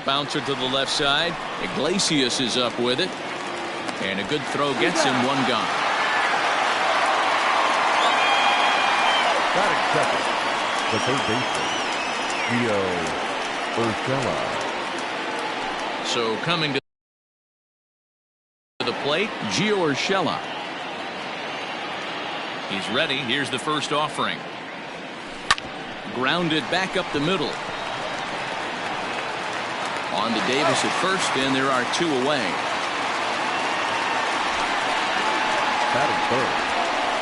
Bouncer to the left side. Iglesias is up with it. And a good throw gets him one gone. Batting second, the third baseman, Gio Urshela. So coming to the plate, Gio Urshela. He's ready. Here's the first offering. Grounded back up the middle. On to Davis at first, and there are two away. Batting third,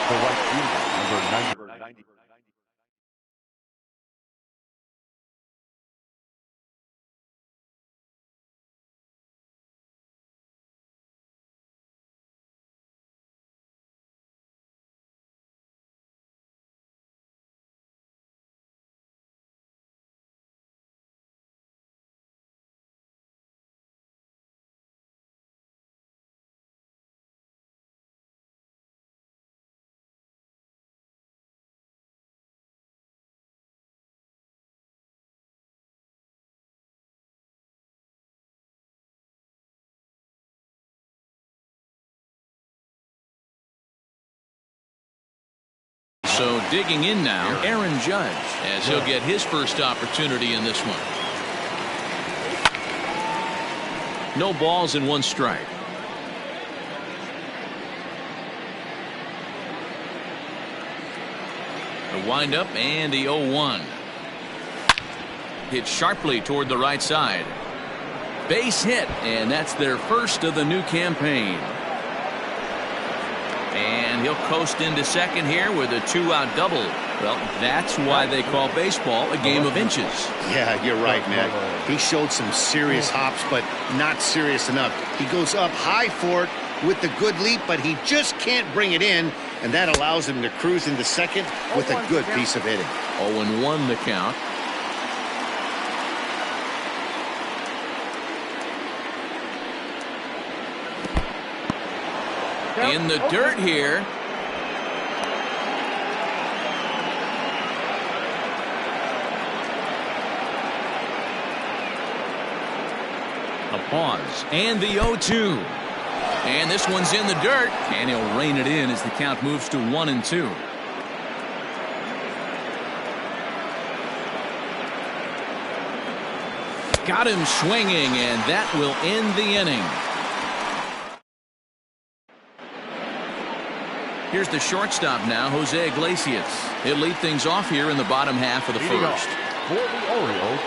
the right fielder, number 90. So digging in now, Aaron Judge, as he'll get his first opportunity in this one. No balls and one strike. The windup and the 0-1. Hit sharply toward the right side. Base hit, and that's their first of the new campaign. And he'll coast into second here with a 2-out double. Well, that's why they call baseball a game of inches. Yeah, you're right, Matt. He showed some serious hops, but not serious enough. He goes up high for it with the good leap, but he just can't bring it in, and that allows him to cruise into second with a good piece of hitting. 0-1 the count. In the dirt here. A pause and the 0-2. And this one's in the dirt, and he'll rein it in as the count moves to 1-2. Got him swinging, and that will end the inning. Here's the shortstop now, Jose Iglesias. He'll lead things off here in the bottom half of the first. For the Orioles,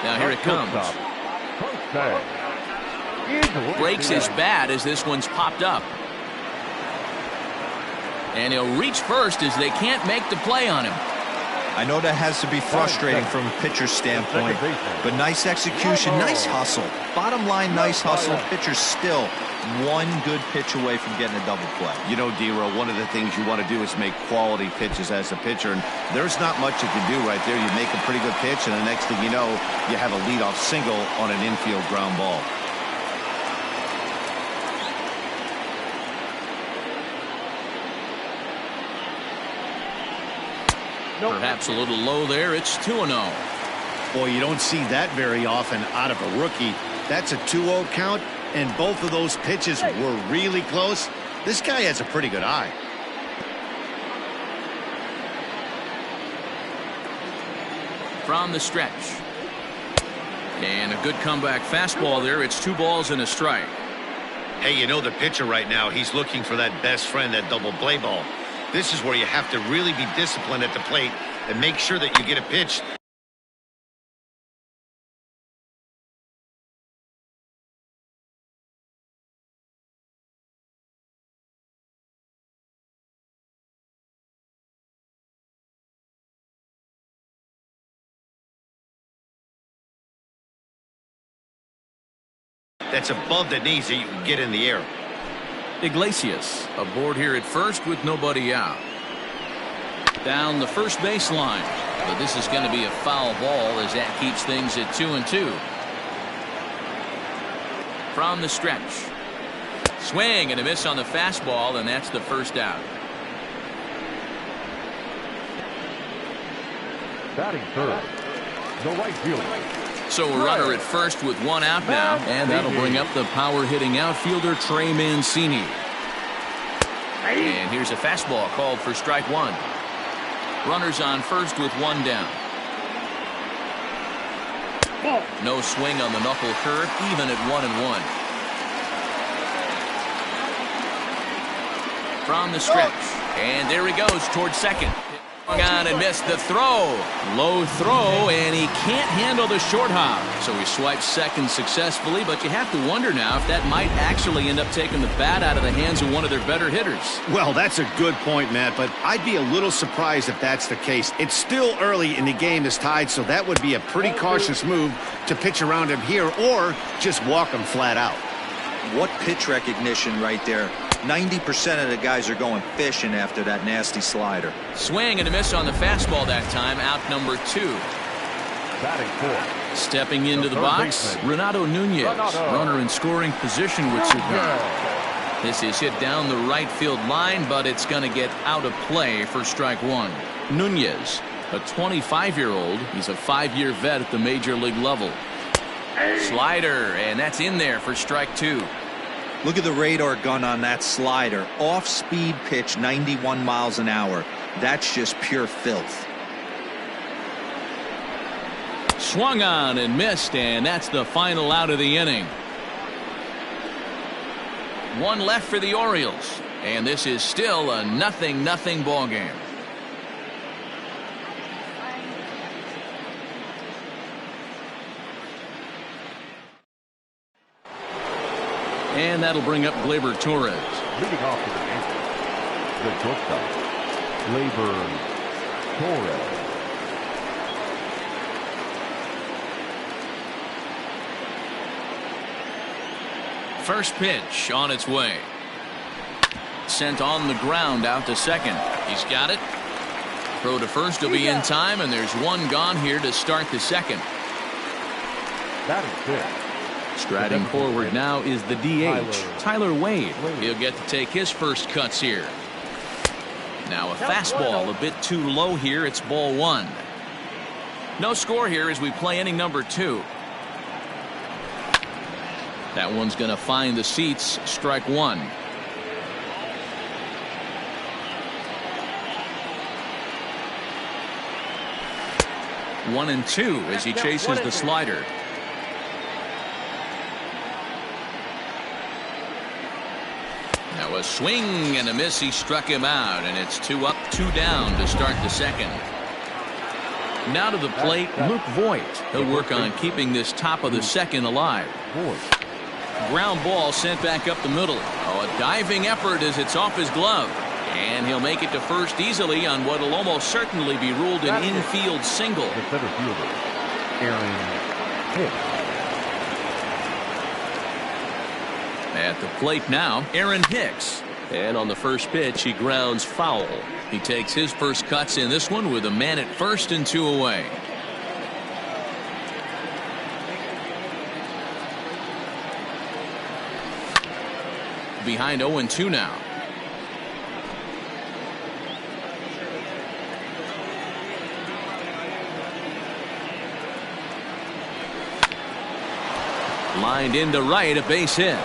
now here it comes. Breaks his bat as this one's popped up. And he'll reach first as they can't make the play on him. I know that has to be frustrating from a pitcher's standpoint, but nice execution, nice hustle. Bottom line, nice hustle. Pitcher's still one good pitch away from getting a double play. You know, D-Row, one of the things you want to do is make quality pitches as a pitcher, and there's not much you can do right there. You make a pretty good pitch, and the next thing you know, you have a leadoff single on an infield ground ball. Perhaps a little low there. It's 2-0. Boy, you don't see that very often out of a rookie. That's a 2-0 count, and both of those pitches were really close. This guy has a pretty good eye. From the stretch. And a good comeback fastball there. It's 2 balls and a strike. Hey, you know the pitcher right now, he's looking for that best friend, that double play ball. This is where you have to really be disciplined at the plate and make sure that you get a pitch. That's above the knees that you can get in the air. Iglesias aboard here at first with nobody out. Down the first baseline, but this is going to be a foul ball as that keeps things at 2-2. From the stretch, swing and a miss on the fastball, and that's the first out. Batting third, the right fielder, So a runner at first with one out now, and that'll bring up the power-hitting outfielder Trey Mancini. And here's a fastball called for strike one. Runners on first with one down. No swing on the knuckle curve, even at 1-1. From the stretch, and there he goes towards second. On and missed the throw. Low throw, and he can't handle the short hop. So he swipes second successfully, but you have to wonder now if that might actually end up taking the bat out of the hands of one of their better hitters. Well, that's a good point, Matt, but I'd be a little surprised if that's the case. It's still early and the game is tied, so that would be a pretty cautious move to pitch around him here or just walk him flat out. What pitch recognition right there. 90% of the guys are going fishing after that nasty slider. Swing and a miss on the fastball that time, out number 2. Batting fourth. Stepping into the box, Renato Nunez. Runner in scoring position with 2 down. This is hit down the right field line, but it's going to get out of play for strike one. Nunez, a 25-year-old. He's a 5-year vet at the major league level. Slider, and that's in there for strike 2. Look at the radar gun on that slider. Off-speed pitch, 91 miles an hour. That's just pure filth. Swung on and missed, and that's the final out of the inning. One left for the Orioles, and this is still a 0-0 ball game. And that'll bring up Gleyber Torres. Leading off for the Yankees, the shortstop, Gleyber Torres. First pitch on its way. Sent on the ground out to second. He's got it. Throw to first will be in time, and there's one gone here to start the second. Batting fifth. Striding forward now is the DH, Tyler Wade. He'll get to take his first cuts here. Now a fastball a bit too low here. It's ball 1. No score here as we play inning number 2. That one's going to find the seats. Strike 1. One and 2 as he chases the slider. Now a swing and a miss. He struck him out, and it's 2 up, 2 down to start the second. Now to the plate, Luke Voit. He'll work on keeping this top of the second alive. Ground ball sent back up the middle. Oh, a diving effort as it's off his glove. And he'll make it to first easily on what will almost certainly be ruled an infield single. The center fielder, Aaron Hicks. At the plate now, Aaron Hicks. And on the first pitch, he grounds foul. He takes his first cuts in this one with a man at first and 2 away. Behind 0-2 now. Lined into right, a base hit.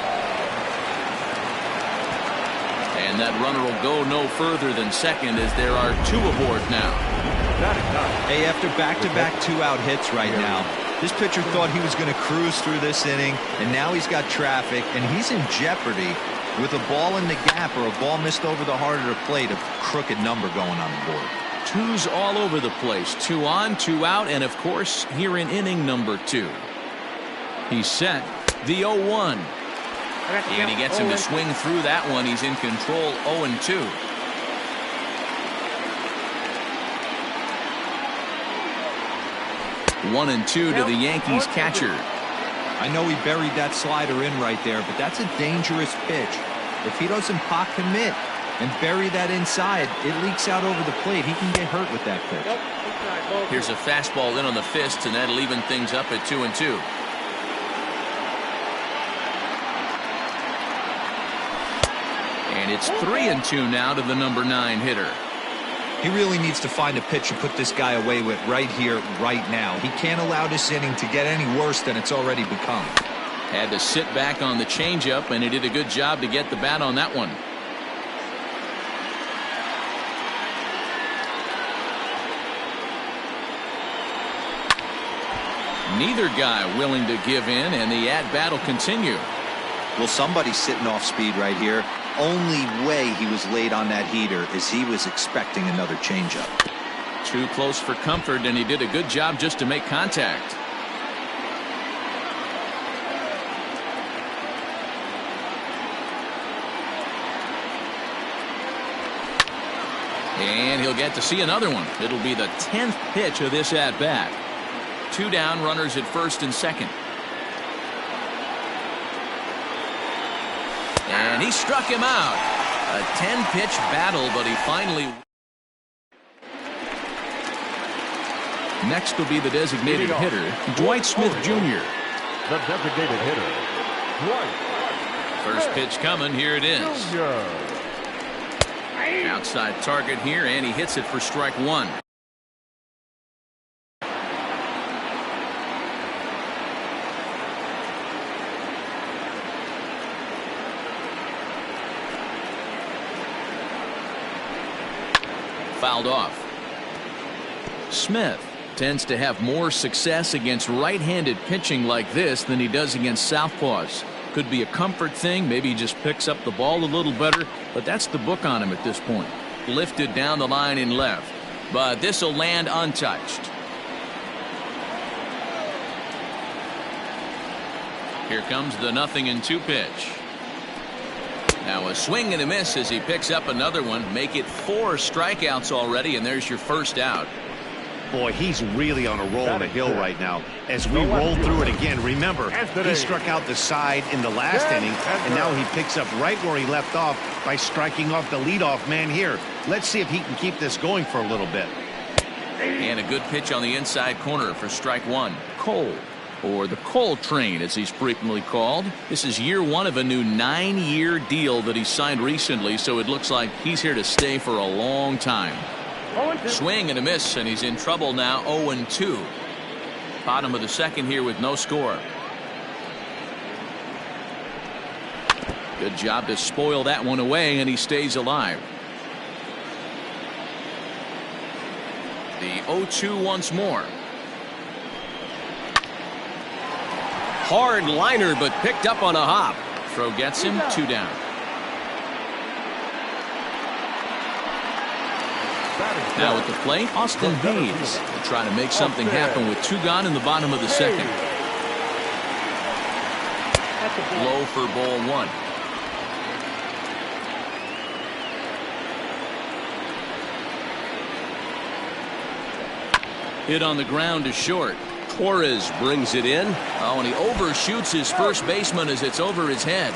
And that runner will go no further than second as there are 2 aboard now. Hey, after back-to-back 2-out hits right now, this pitcher thought he was going to cruise through this inning, and now he's got traffic, and he's in jeopardy with a ball in the gap or a ball missed over the heart of the plate, a crooked number going on the board. 2s all over the place. 2 on, 2 out, and of course, here in inning number 2. He's set. The 0-1. And he gets him to swing through that one. He's in control. 0-2. One and 2 to the Yankees catcher. I know he buried that slider in right there, but that's a dangerous pitch. If he doesn't pot commit and bury that inside, it leaks out over the plate. He can get hurt with that pitch. Here's a fastball in on the fist, and that'll even things up at 2-2. And it's 3-2 now to the number 9 hitter. He really needs to find a pitch to put this guy away with right here, right now. He can't allow this inning to get any worse than it's already become. Had to sit back on the changeup, and he did a good job to get the bat on that one. Neither guy willing to give in, and the at-bat will continue. Well, somebody's sitting off speed right here. Only way he was late on that heater is he was expecting another changeup. Too close for comfort, and he did a good job just to make contact. And he'll get to see another one. It'll be the 10th pitch of this at-bat. 2 down, runners at first and second. And he struck him out. A 10-pitch battle, but he finally... Next will be the designated hitter, Dwight Smith Jr. The designated hitter, Dwight. First pitch coming. Here it is. Jr. Outside target here, and he hits it for strike one. Fouled off. Smith tends to have more success against right-handed pitching like this than he does against southpaws. Could be a comfort thing. Maybe he just picks up the ball a little better, but that's the book on him at this point. Lifted down the line in left, but this will land untouched. Here comes the 0-2 pitch. Now a swing and a miss as he picks up another one. Make it 4 strikeouts already, and there's your first out. Boy, he's really on a roll on the hill right now. As we roll through it again, remember, he struck out the side in the last inning, and now he picks up right where he left off by striking off the leadoff man here. Let's see if he can keep this going for a little bit. And a good pitch on the inside corner for strike one. Cole, or the Cole Train as he's frequently called. This is year 1 of a new 9-year deal that he signed recently, so it looks like he's here to stay for a long time. Swing and a miss, and he's in trouble now. 0-2. Bottom of the second here with no score. Good job to spoil that one away, and he stays alive. The 0-2 once more. Hard liner, but picked up on a hop. Throw gets him. 2 down. Now at the plate, Austin Hayes will try to make something happen with 2 gone in the bottom of the second. Low for ball 1. Hit on the ground to short. Torres brings it in. Oh, and he overshoots his first baseman as it's over his head.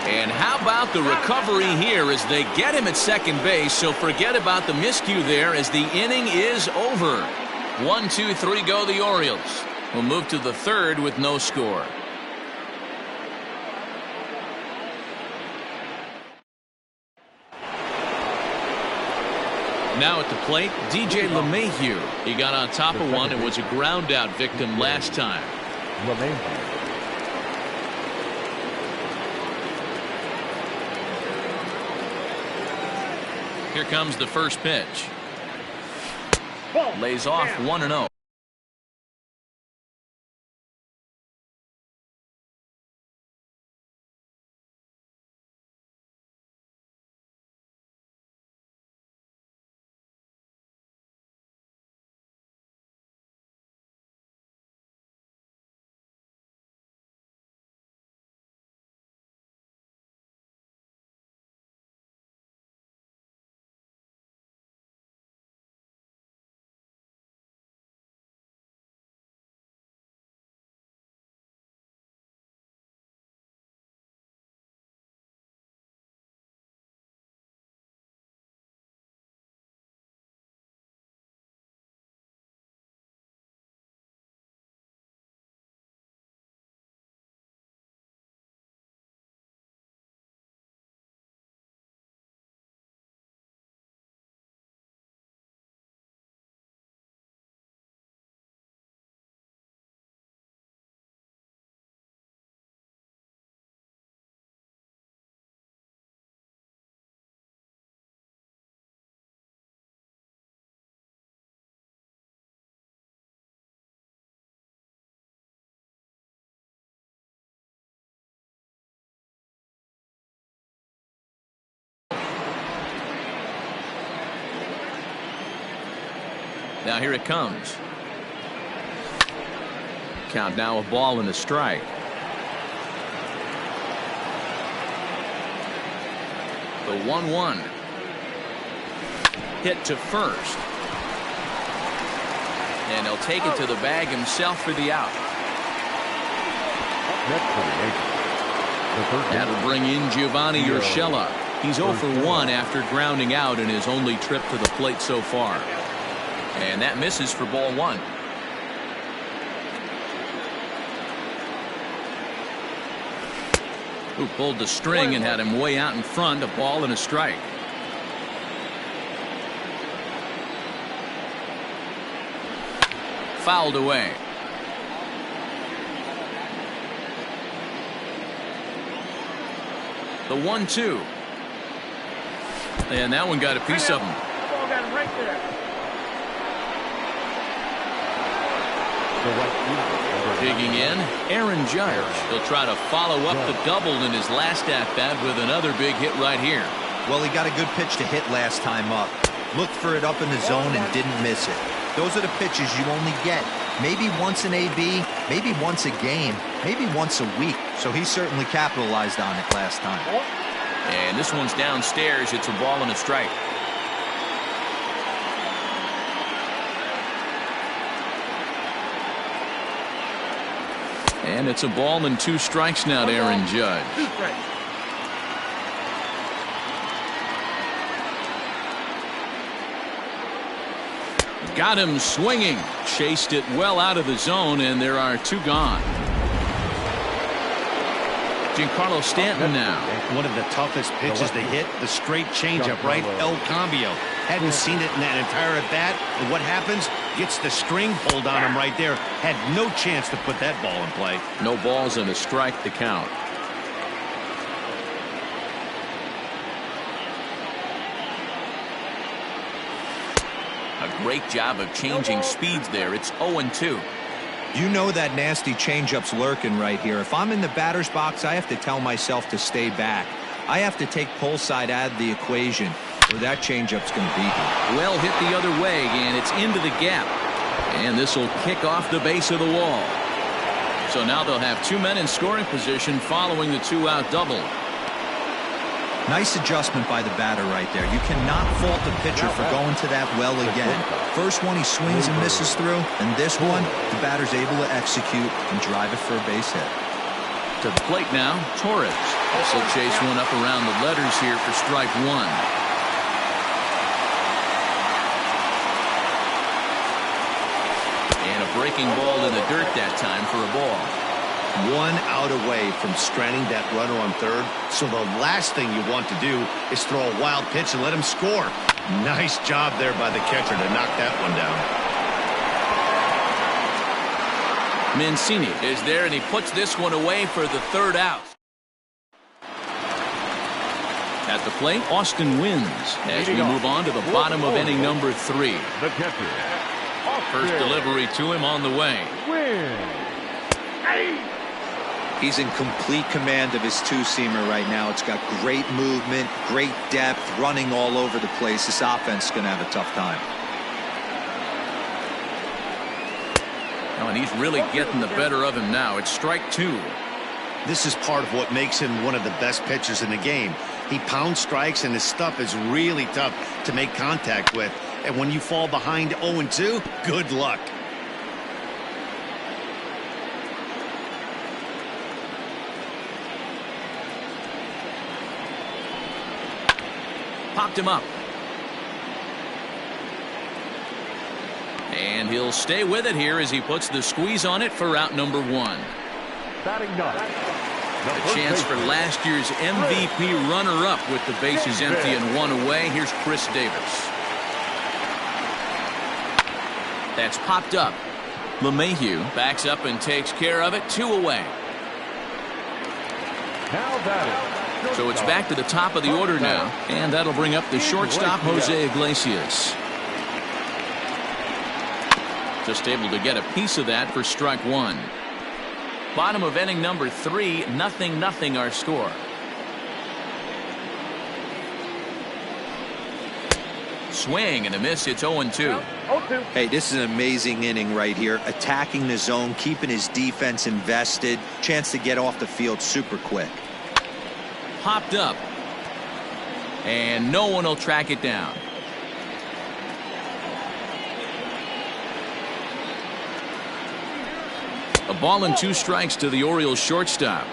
And how about the recovery here as they get him at second base, so forget about the miscue there as the inning is over. 1, 2, 3 go the Orioles. We'll move to the third with no score. Now at the plate, DJ LeMahieu. He got on top of one and was a ground out victim last time. Here comes the first pitch. Lays off 1-0. Now here it comes. Count now, a ball and a strike. The 1-1. Hit to first. And he'll take it to the bag himself for the out. That'll bring in Giovanni Urshela. He's 0 for 1 after grounding out in his only trip to the plate so far. And that misses for ball 1. Who pulled the string and had him way out in front, a ball and a strike. Fouled away. The 1-2. And that one got a piece of him. Digging in, Aaron Judge. He'll try to follow up the double in his last at-bat with another big hit right here. Well, he got a good pitch to hit last time up. Looked for it up in the zone and didn't miss it. Those are the pitches you only get maybe once in AB, maybe once a game, maybe once a week. So he certainly capitalized on it last time. And this one's downstairs. It's a ball and a strike. And it's a ball and 2 strikes now to Aaron Judge. Got him swinging. Chased it well out of the zone, and there are 2 gone. Giancarlo Stanton now. One of the toughest pitches to hit, the straight changeup, right? El Cambio. Hadn't seen it in that entire at bat. And what happens? Gets the string pulled on him right there. Had no chance to put that ball in play. No balls and a strike to count. A great job of changing speeds there. It's 0-2. You know that nasty changeup's lurking right here. If I'm in the batter's box, I have to tell myself to stay back. I have to take pull side out of the equation, or that changeup's going to beat me. Well hit the other way, and it's into the gap. And this will kick off the base of the wall. So now they'll have 2 men in scoring position following the 2-out double. Nice adjustment by the batter right there. You cannot fault the pitcher for going to that well again. First one he swings and misses through, and this one the batter's able to execute and drive it for a base hit. To the plate now, Torres. Also chase one up around the letters here for strike 1. And a breaking ball in the dirt that time for a ball. 1 out away from stranding that runner on third. So the last thing you want to do is throw a wild pitch and let him score. Nice job there by the catcher to knock that one down. Mancini is there, and he puts this one away for the 3rd out. At the plate, Austin wins as we move on to the bottom of inning number 3. The catcher. First delivery to him on the way. He's in complete command of his two-seamer right now. It's got great movement, great depth, running all over the place. This offense is going to have a tough time. Oh, and he's really getting the better of him now. It's strike 2. This is part of what makes him one of the best pitchers in the game. He pounds strikes, and his stuff is really tough to make contact with. And when you fall behind 0-2, good luck. Popped him up. And he'll stay with it here as he puts the squeeze on it for out number 1. Batting ninth. A chance for last year's MVP runner-up with the bases empty and 1 away. Here's Chris Davis. That's popped up. LeMahieu backs up and takes care of it. 2 away. Now batting. So it's back to the top of the order now, and that'll bring up the shortstop, Jose Iglesias. Just able to get a piece of that for strike 1. Bottom of inning number 3, 0-0 our score. Swing and a miss. It's 0-2. Hey, this is an amazing inning right here. Attacking the zone, keeping his defense invested. Chance to get off the field super quick. Popped up. And no one will track it down. A ball and 2 strikes to the Orioles shortstop.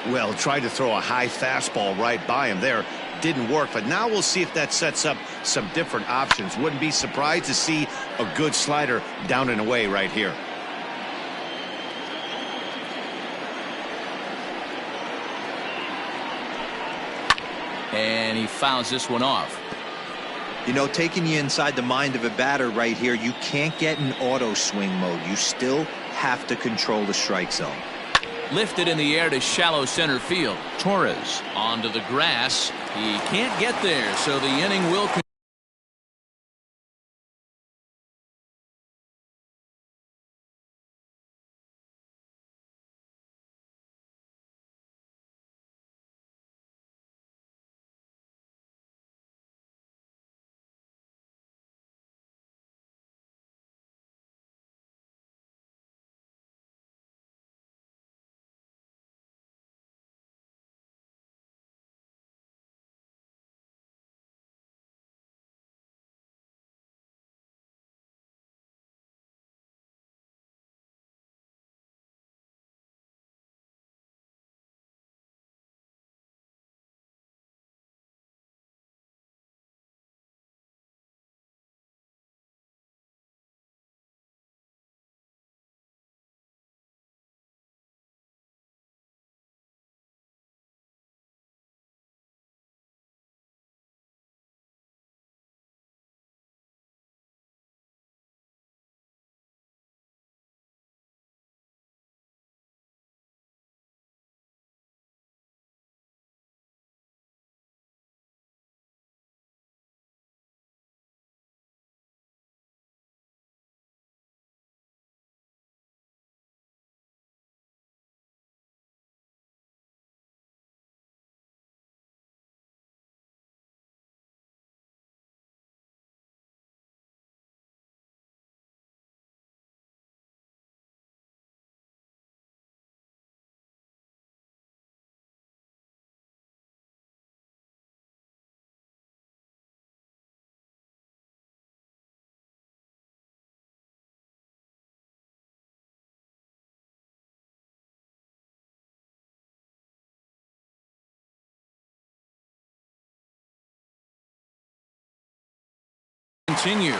Well, tried to throw a high fastball right by him there. Didn't work, but now we'll see if that sets up some different options. Wouldn't be surprised to see a good slider down and away right here. And he fouls this one off. You know, taking you inside the mind of a batter right here, you can't get in auto swing mode. You still have to control the strike zone. Lifted in the air to shallow center field. Torres onto the grass. He can't get there, so the inning will continue. Continue.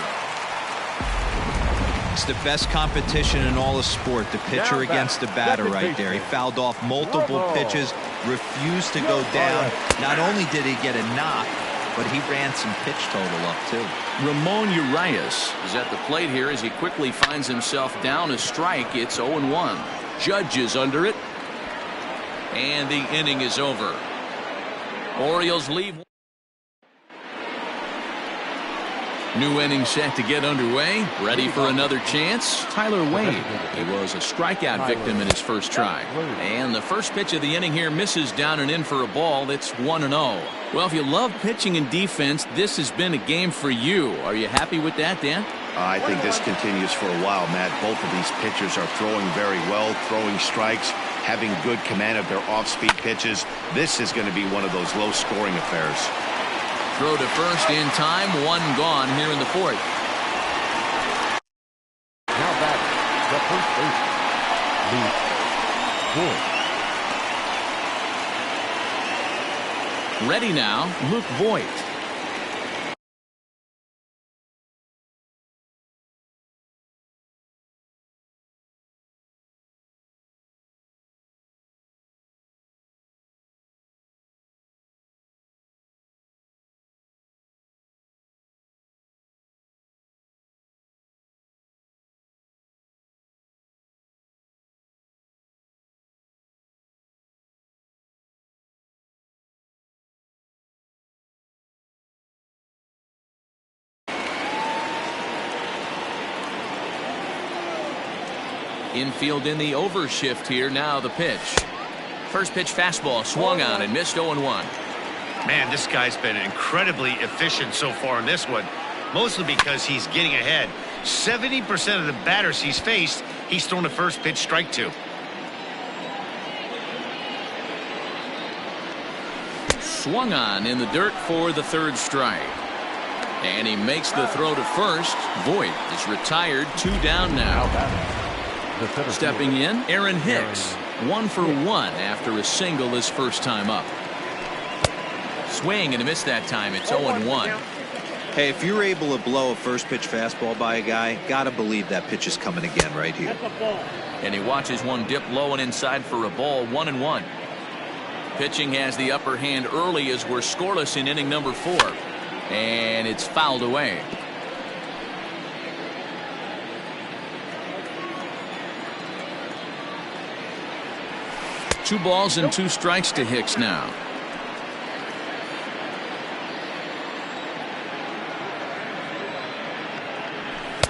It's the best competition in all of sport, the pitcher against the batter right there. He fouled off multiple pitches, refused to go down. Not only did he get a knock, but he ran some pitch total up too. Ramon Urias is at the plate here as he quickly finds himself down a strike. It's 0-1. Judge is under it. And the inning is over. Orioles leave. New inning set to get underway. Ready for another chance. Tyler Wade. He was a strikeout victim in his first try. And the first pitch of the inning here misses down and in for a ball. That's 1-0. Well, if you love pitching and defense, this has been a game for you. Are you happy with that, Dan? I think this continues for a while, Matt. Both of these pitchers are throwing very well, throwing strikes, having good command of their off-speed pitches. This is going to be one of those low-scoring affairs. Throw to first in time. 1 gone here in the 4th. Now batting, the first baseman, Luke Voit. Ready now, Luke Voit. Infield in the overshift here. Now the pitch. First pitch fastball swung on and missed. 0-1. Man, this guy's been incredibly efficient so far in this one. mostly because he's getting ahead. 70% of the batters he's faced, he's thrown a first pitch strike to. Swung on in the dirt for the third strike. And he makes the throw to first. Voit is retired, 2 down now. Stepping in, Aaron Hicks. 1 for 1 after a single his first time up. Swing and a miss that time. It's 0-1. Hey, if you're able to blow a first pitch fastball by a guy, gotta believe that pitch is coming again right here. And he watches one dip low and inside for a ball. 1-1. Pitching has the upper hand early as we're scoreless in inning number 4. And it's fouled away. Two balls and 2 strikes to Hicks now.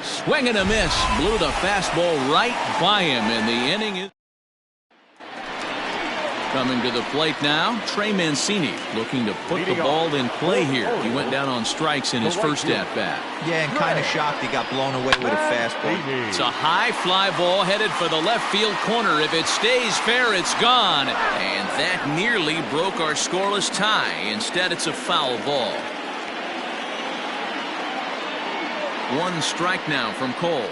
Swing and a miss. Blew the fastball right by him, and the inning is coming to the plate now. Trey Mancini looking to put the ball in play here. He went down on strikes in his first at-bat. Yeah, and kind of shocked he got blown away with a fastball. It's a high fly ball headed for the left field corner. If it stays fair, it's gone. And that nearly broke our scoreless tie. Instead, it's a foul ball. 1 strike now from Cole.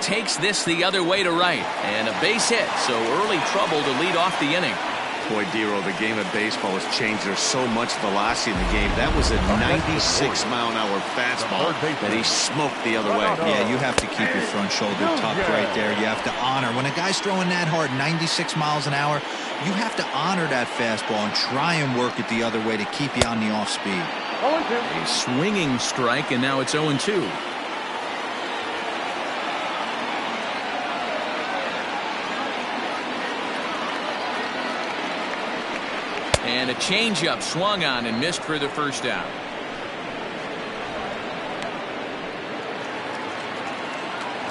Takes this the other way to right, and a base hit, so early trouble to lead off the inning. Boy, Dero, the game of baseball has changed. There's so much velocity in the game. That was a 96-mile-an-hour fastball that he smoked the other way. Yeah, you have to keep your front shoulder tucked right there. You have to honor. When a guy's throwing that hard, 96 miles an hour, you have to honor that fastball and try and work it the other way to keep you on the off speed. A swinging strike, and now it's 0-2. And a changeup swung on and missed for the first out.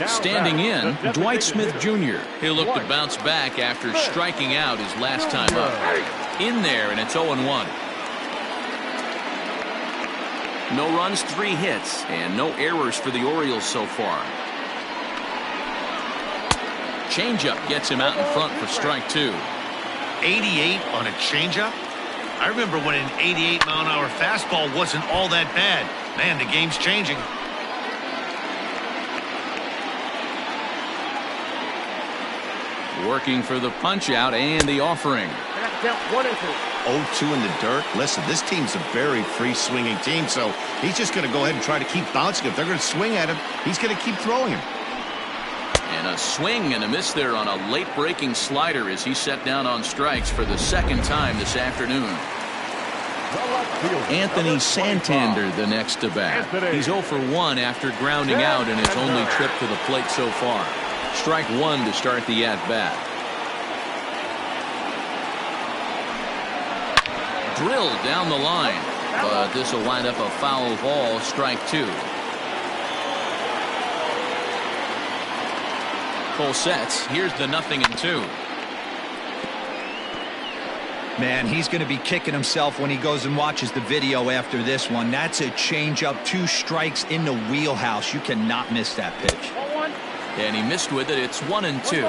Standing in, Dwight Smith Jr. He'll look to bounce back after striking out his last time up. In there, and it's 0-1. No runs, 3 hits, and no errors for the Orioles so far. Changeup gets him out in front for strike 2. 88 on a changeup? I remember when an 88-mile-an-hour fastball wasn't all that bad. Man, the game's changing. Working for the punch-out and the offering. 0-2 in the dirt. Listen, this team's a very free-swinging team, so he's just going to go ahead and try to keep bouncing. If they're going to swing at him, he's going to keep throwing him. And a swing and a miss there on a late-breaking slider as he set down on strikes for the second time this afternoon. Anthony Santander the next to bat. He's 0 for 1 after grounding out in his only trip to the plate so far. Strike 1 to start the at-bat. Drilled down the line, but this will wind up a foul ball. Strike 2. Full sets. Here's the 0-2. Man, he's going to be kicking himself when he goes and watches the video after this one. That's a changeup, 2 strikes in the wheelhouse. You cannot miss that pitch. And he missed with it. It's 1-2.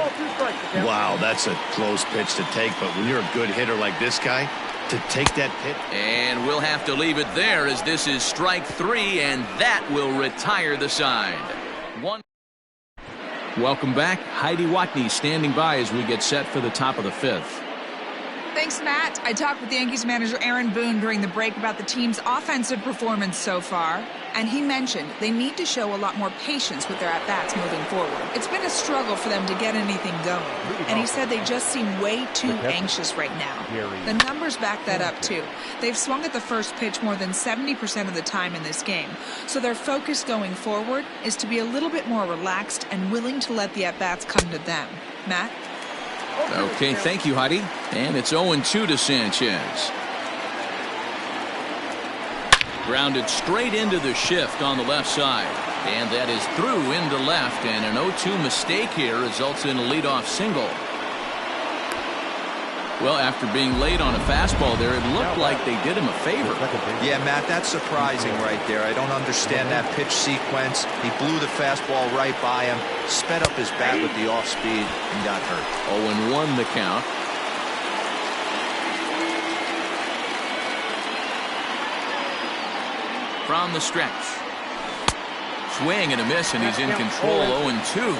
Wow, that's a close pitch to take, but when you're a good hitter like this guy, to take that pitch. And we'll have to leave it there as this is strike 3, and that will retire the side. Welcome back. Heidi Watney standing by as we get set for the top of the 5th. Thanks, Matt. I talked with Yankees manager Aaron Boone during the break about the team's offensive performance so far, and he mentioned they need to show a lot more patience with their at-bats moving forward. It's been a struggle for them to get anything going, and he said they just seem way too anxious right now. The numbers back that up, too. They've swung at the first pitch more than 70% of the time in this game, so their focus going forward is to be a little bit more relaxed and willing to let the at-bats come to them. Matt? Okay, thank you, Heidi. And it's 0-2 to Sanchez. Grounded straight into the shift on the left side. And that is through into left, and an 0-2 mistake here results in a leadoff single. Well, after being late on a fastball there, it looked like they did him a favor. Yeah, Matt, that's surprising right there. I don't understand that pitch sequence. He blew the fastball right by him, sped up his bat with the off speed, and got hurt. 0-1 the count. From the stretch. Swing and a miss, and he's in control. 0-2.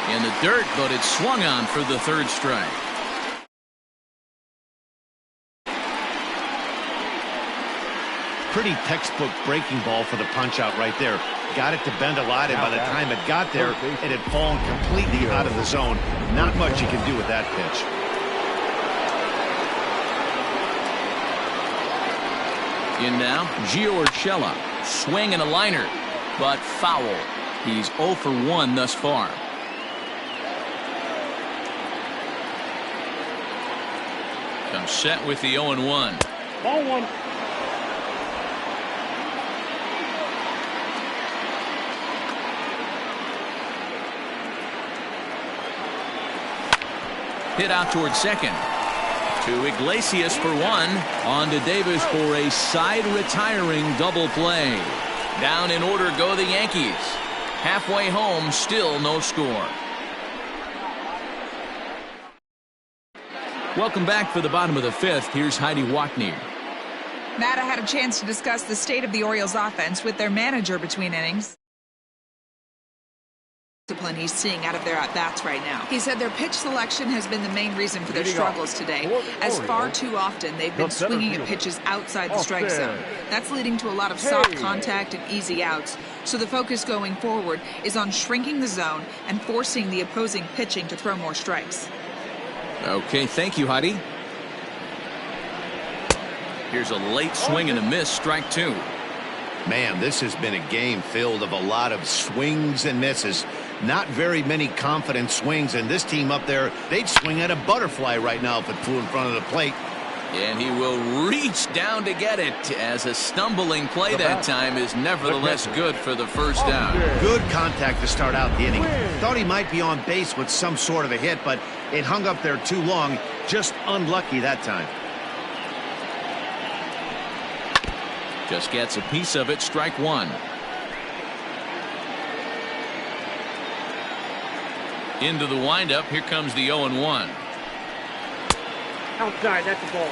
In the dirt, but it's swung on for the third strike. Pretty textbook breaking ball for the punch out right there. Got it to bend a lot, and by the time it got there, it had fallen completely out of the zone. Not much you can do with that pitch. In now, Gio Urshela. Swing and a liner, but foul. He's 0 for 1 thus far. Comes set with the 0-1. Ball one. Hit out towards second. To Iglesias for 1. On to Davis for a side retiring double play. Down in order go the Yankees. Halfway home, still no score. Welcome back for the bottom of the 5th. Here's Heidi Watney. Matt, I had a chance to discuss the state of the Orioles offense with their manager between innings. Discipline he's seeing out of their at-bats right now. He said their pitch selection has been the main reason for their struggles today, as far too often they've been swinging at pitches outside the strike zone. That's leading to a lot of soft contact and easy outs. So the focus going forward is on shrinking the zone and forcing the opposing pitching to throw more strikes. Okay, thank you, Heidi. Here's a late swing and a miss, strike 2. Man, this has been a game filled of a lot of swings and misses. Not very many confident swings, and this team up there, they'd swing at a butterfly right now if it flew in front of the plate. And he will reach down to get it, as a stumbling play that time is nevertheless good for the first down. Good contact to start out the inning. Thought he might be on base with some sort of a hit, but it hung up there too long. Just unlucky that time. Just gets a piece of it, strike 1. Into the windup, here comes the 0-1. Outside, that's a ball.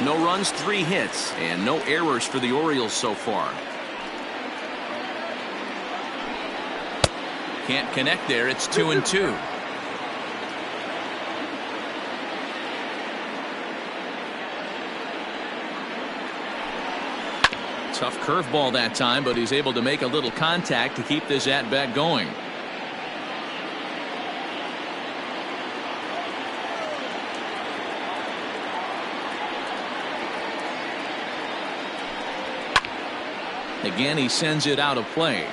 No runs, 3 hits, and no errors for the Orioles so far. Can't connect there. It's 2-2. Tough curveball that time, but he's able to make a little contact to keep this at-bat going. Again, he sends it out of play.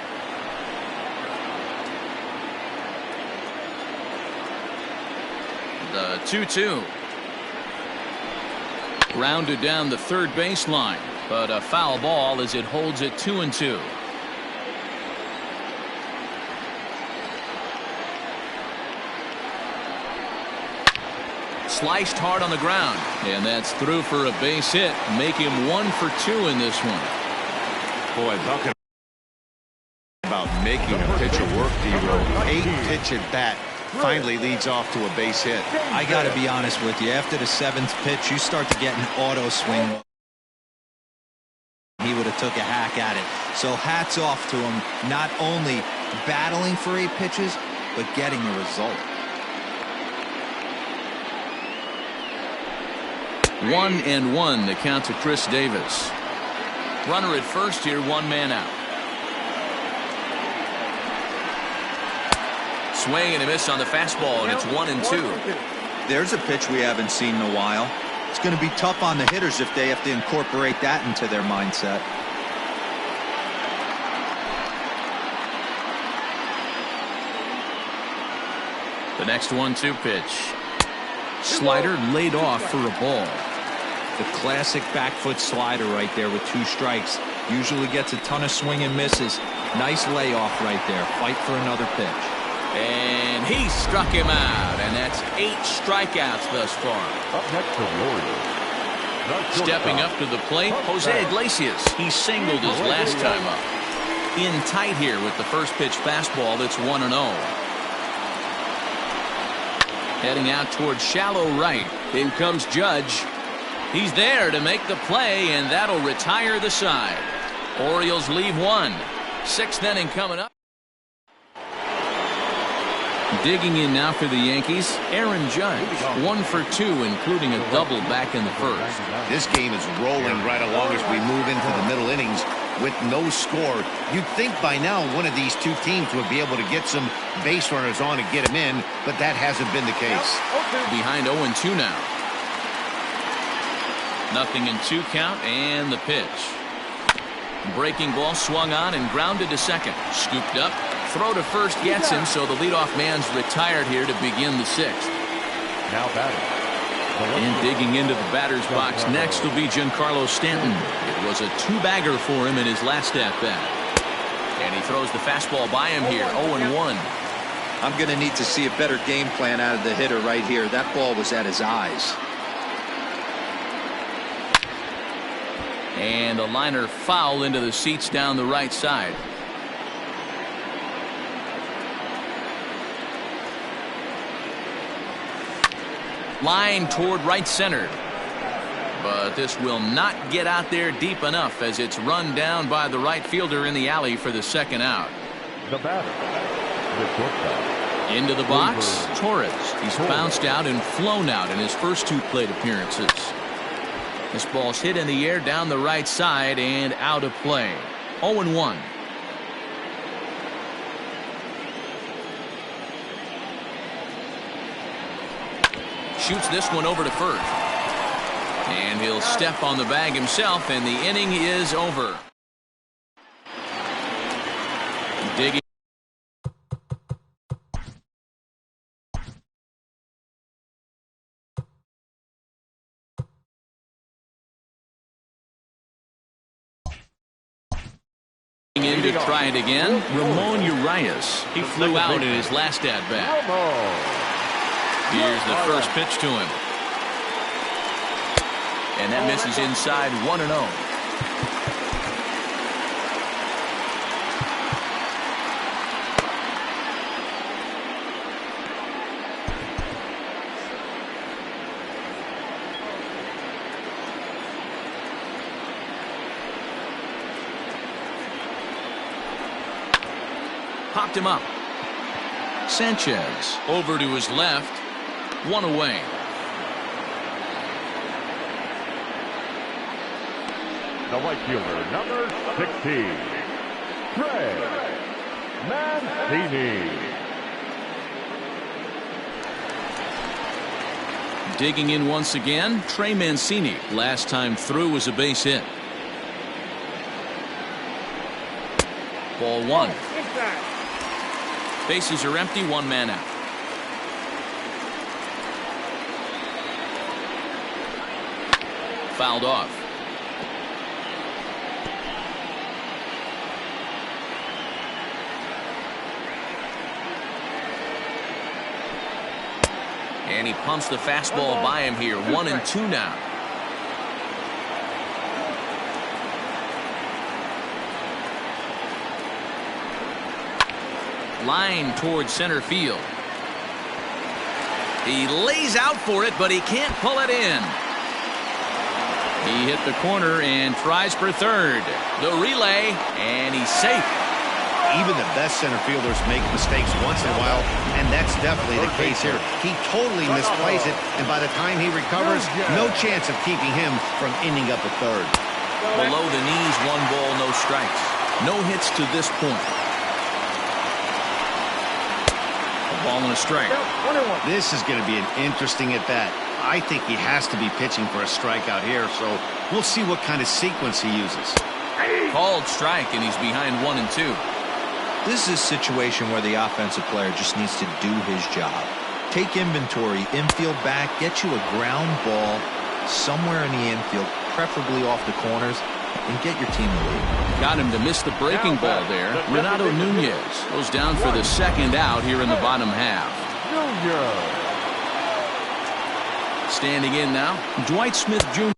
The 2-2. Rounded down the third baseline, but a foul ball as it holds it 2-2. Sliced hard on the ground, and that's through for a base hit. Make him 1 for 2 in this one. Boy, talking about making a pitcher work, Devo. 8-pitch at bat. Finally leads off to a base hit. I got to be honest with you. After the 7th pitch, you start to get an auto swing. He would have took a hack at it. So hats off to him, not only battling for 8 pitches, but getting a result. 1-1 the count to Chris Davis. Runner at first here, 1 man out. Swing and a miss on the fastball, and it's 1-2. There's a pitch we haven't seen in a while. It's going to be tough on the hitters if they have to incorporate that into their mindset. The next 1-2 pitch. Slider laid off for a ball. The classic back foot slider right there with 2 strikes. Usually gets a ton of swing and misses. Nice layoff right there. Fight for another pitch. And he struck him out, and that's 8 strikeouts thus far. Up next to Warriors. Stepping up to the plate, Jose Iglesias. He singled his last time up. In tight here with the first pitch fastball that's 1-0. Heading out towards shallow right. In comes Judge. He's there to make the play, and that'll retire the side. Orioles leave 1. 6th inning coming up. Digging in now for the Yankees, Aaron Judge. 1 for 2, including a double back in the first. This game is rolling right along as we move into the middle innings with no score. You'd think by now one of these 2 teams would be able to get some base runners on and get them in, but that hasn't been the case. Behind 0-2 now. 0-2 count, and the pitch. Breaking ball swung on and grounded to second. Scooped up. Throw to first gets him, so the leadoff man's retired here to begin the 6th. Now batting. And digging into the batter's box next will be Giancarlo Stanton. It was a 2-bagger for him in his last at-bat. And he throws the fastball by him here, 0-1. I'm going to need to see a better game plan out of the hitter right here. That ball was at his eyes. And a liner foul into the seats down the right side. Line toward right center. But this will not get out there deep enough as it's run down by the right fielder in the alley for the 2nd out. The batter. The shortstop. Into the box, Torres. He's bounced out and flown out in his first 2 plate appearances. This ball's hit in the air down the right side and out of play. 0-1. Shoots this one over to first. And he'll step on the bag himself, and the inning is over. Digging. In to try it again, Ramon Urias. He flew out in his last at-bat. Here's the first pitch to him. And that misses inside, 1-0. Popped him up. Sanchez over to his left. 1 away. The right fielder, number 16, Trey Mancini. Digging in once again, Trey Mancini. Last time through was a base hit. Ball 1. Bases are empty, 1 man out. Fouled off. And he pumps the fastball by him here. 1-2 now. Line towards center field. He lays out for it, but he can't pull it in. He hit the corner and tries for third. The relay, and he's safe. Even the best center fielders make mistakes once in a while, and that's definitely the case here. He totally misplays it, and by the time he recovers, no chance of keeping him from ending up at third. Below the knees, 1 ball, no strikes. No hits to this point. A ball and a strike. This is going to be an interesting at-bat. I think he has to be pitching for a strikeout here, so we'll see what kind of sequence he uses. Called strike, and he's behind 1-2. This is a situation where the offensive player just needs to do his job. Take inventory, infield back, get you a ground ball somewhere in the infield, preferably off the corners, and get your team a lead. Got him to miss the breaking ball there. Renato Nunez goes down for the second out here in the bottom half. Standing in now, Dwight Smith Jr.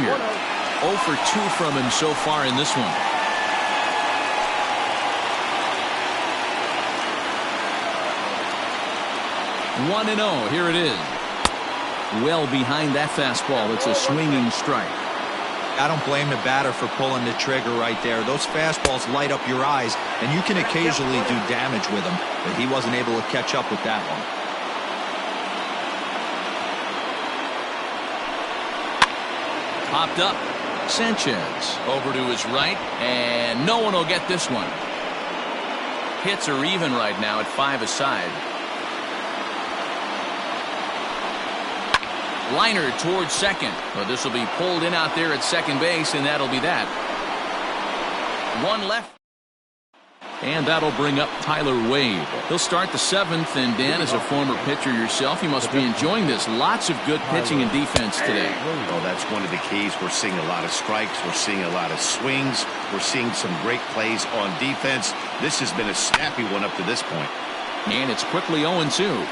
here. 0 for 2 from him so far in this one. One and 0. Here it is. Well behind that fastball. It's a swinging strike. I don't blame the batter for pulling the trigger right there. Those fastballs light up your eyes, and you can occasionally do damage with them, but he wasn't able to catch up with that one. Popped up. Sanchez over to his right, and no one will get this one. Hits are even right now at 5 aside. Liner towards second. Well, this will be pulled in out there at second base, and that'll be that. One left. And that'll bring up Tyler Wade. He'll start the 7th, and Dan, as a former pitcher yourself, you must be enjoying this. Lots of good pitching and defense today. Oh, that's one of the keys. We're seeing a lot of strikes. We're seeing a lot of swings. We're seeing some great plays on defense. This has been a snappy one up to this point. And it's quickly 0-2.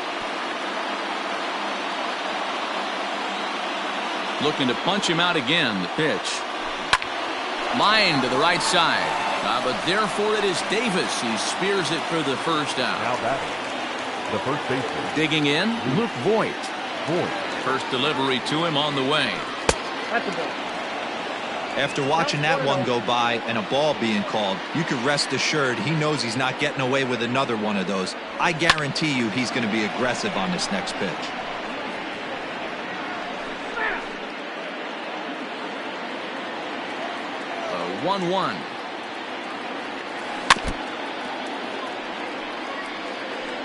Looking to punch him out again. The pitch. Line to the right side. But therefore it is Davis. He spears it for the first out. Now batting, the first baseman. Digging in, Luke Voit. First delivery to him on the way. That's the ball. After watching that one go by and a ball being called, you can rest assured he knows he's not getting away with another one of those. I guarantee you he's going to be aggressive on this next pitch. 1-1.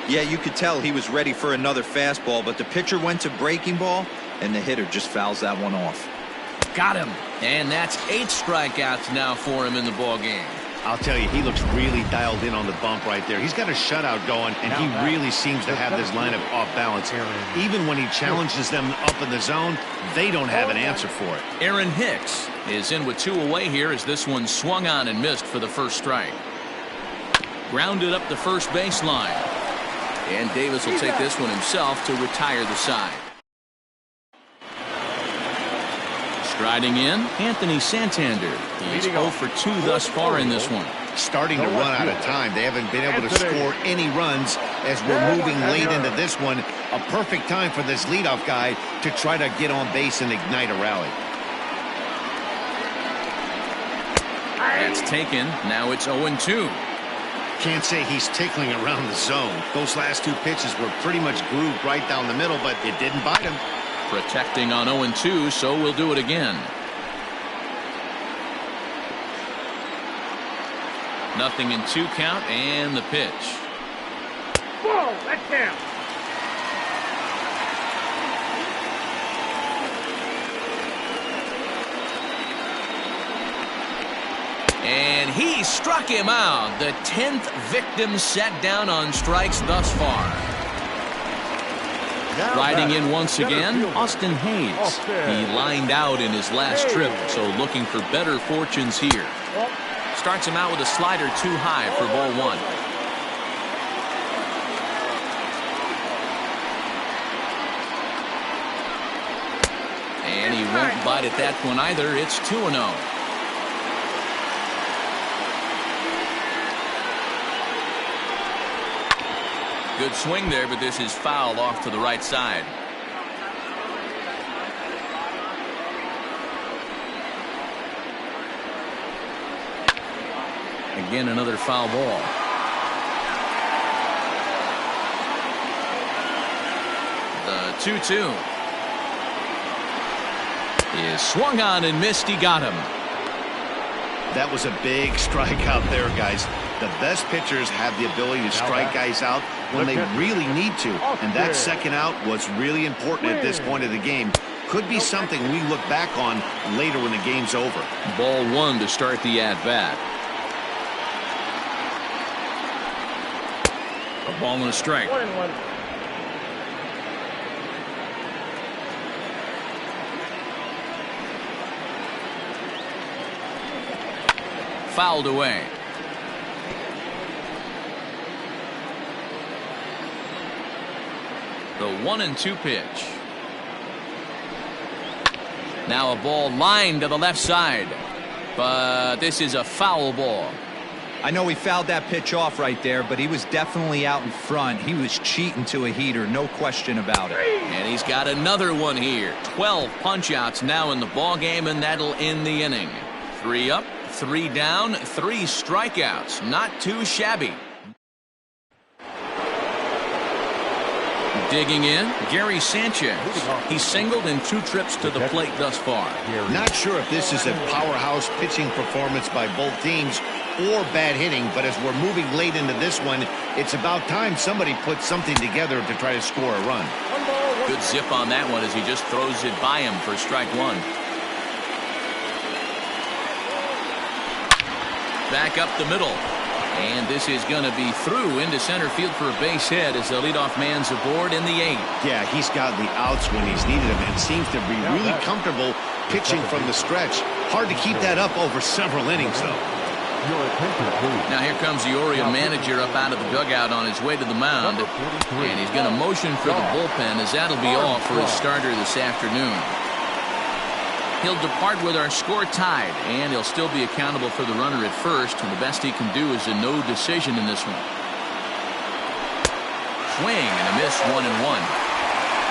Yeah, you could tell he was ready for another fastball, but the pitcher went to breaking ball, and the hitter just fouls that one off. Got him. And that's 8 strikeouts now for him in the ball game. I'll tell you, he looks really dialed in on the bump right there. He's got a shutout going, and he really seems to have this lineup off balance. Even when he challenges them up in the zone, they don't have an answer for it. Aaron Hicks is in with 2 away here as this one swung on and missed for the first strike. Grounded up the first baseline. And Davis will take this one himself to retire the side. Striding in, Anthony Santander. He's 0 for 2 thus far in this one. Starting to run out of time. They haven't been able to score any runs as we're moving late into this one. A perfect time for this leadoff guy to try to get on base and ignite a rally. That's taken. Now it's 0-2. Can't say he's tickling around the zone. Those last 2 pitches were pretty much grooved right down the middle, but it didn't bite him. Protecting on 0-2, so we'll do it again. Nothing in 2 count, and the pitch. Whoa, that's down. And he struck him out. The 10th victim set down on strikes thus far. Riding in once again, Austin Hayes. He lined out in his last trip, so looking for better fortunes here. Starts him out with a slider too high for ball 1. And he won't bite at that one either. It's 2-0. Good swing there, but this is fouled off to the right side. Again, another foul ball. The 2-2 is swung on and missed. He got him. That was a big strikeout there, guys. The best pitchers have the ability to strike guys out when they really need to. And that second out was really important at this point of the game. Could be something we look back on later when the game's over. Ball one to start the at-bat. A ball and a strike. 1-1. Fouled away. The 1-2 pitch. Now a ball lined to the left side, but this is a foul ball. I know he fouled that pitch off right there, but he was definitely out in front. He was cheating to a heater, no question about it. And he's got another one here. 12 punch-outs now in the ball game, and that'll end the inning. 3 up, 3 down, 3 strikeouts. Not too shabby. Digging in, Gary Sanchez. He's singled in 2 trips to the plate thus far. Not sure if this is a powerhouse pitching performance by both teams or bad hitting, but as we're moving late into this one, it's about time somebody puts something together to try to score a run. Good zip on that one as he just throws it by him for strike one. Back up the middle. And this is going to be through into center field for a base hit as the leadoff man's aboard in the 8th. Yeah, he's got the outs when he's needed them and seems to be really comfortable pitching from the stretch. Hard to keep that up over several innings, though. Now here comes the Oriole manager up out of the dugout on his way to the mound. And he's going to motion for the bullpen as that'll be all for his starter this afternoon. He'll depart with our score tied, and he'll still be accountable for the runner at first, and the best he can do is a no decision in this one. Swing and a miss, 1-1.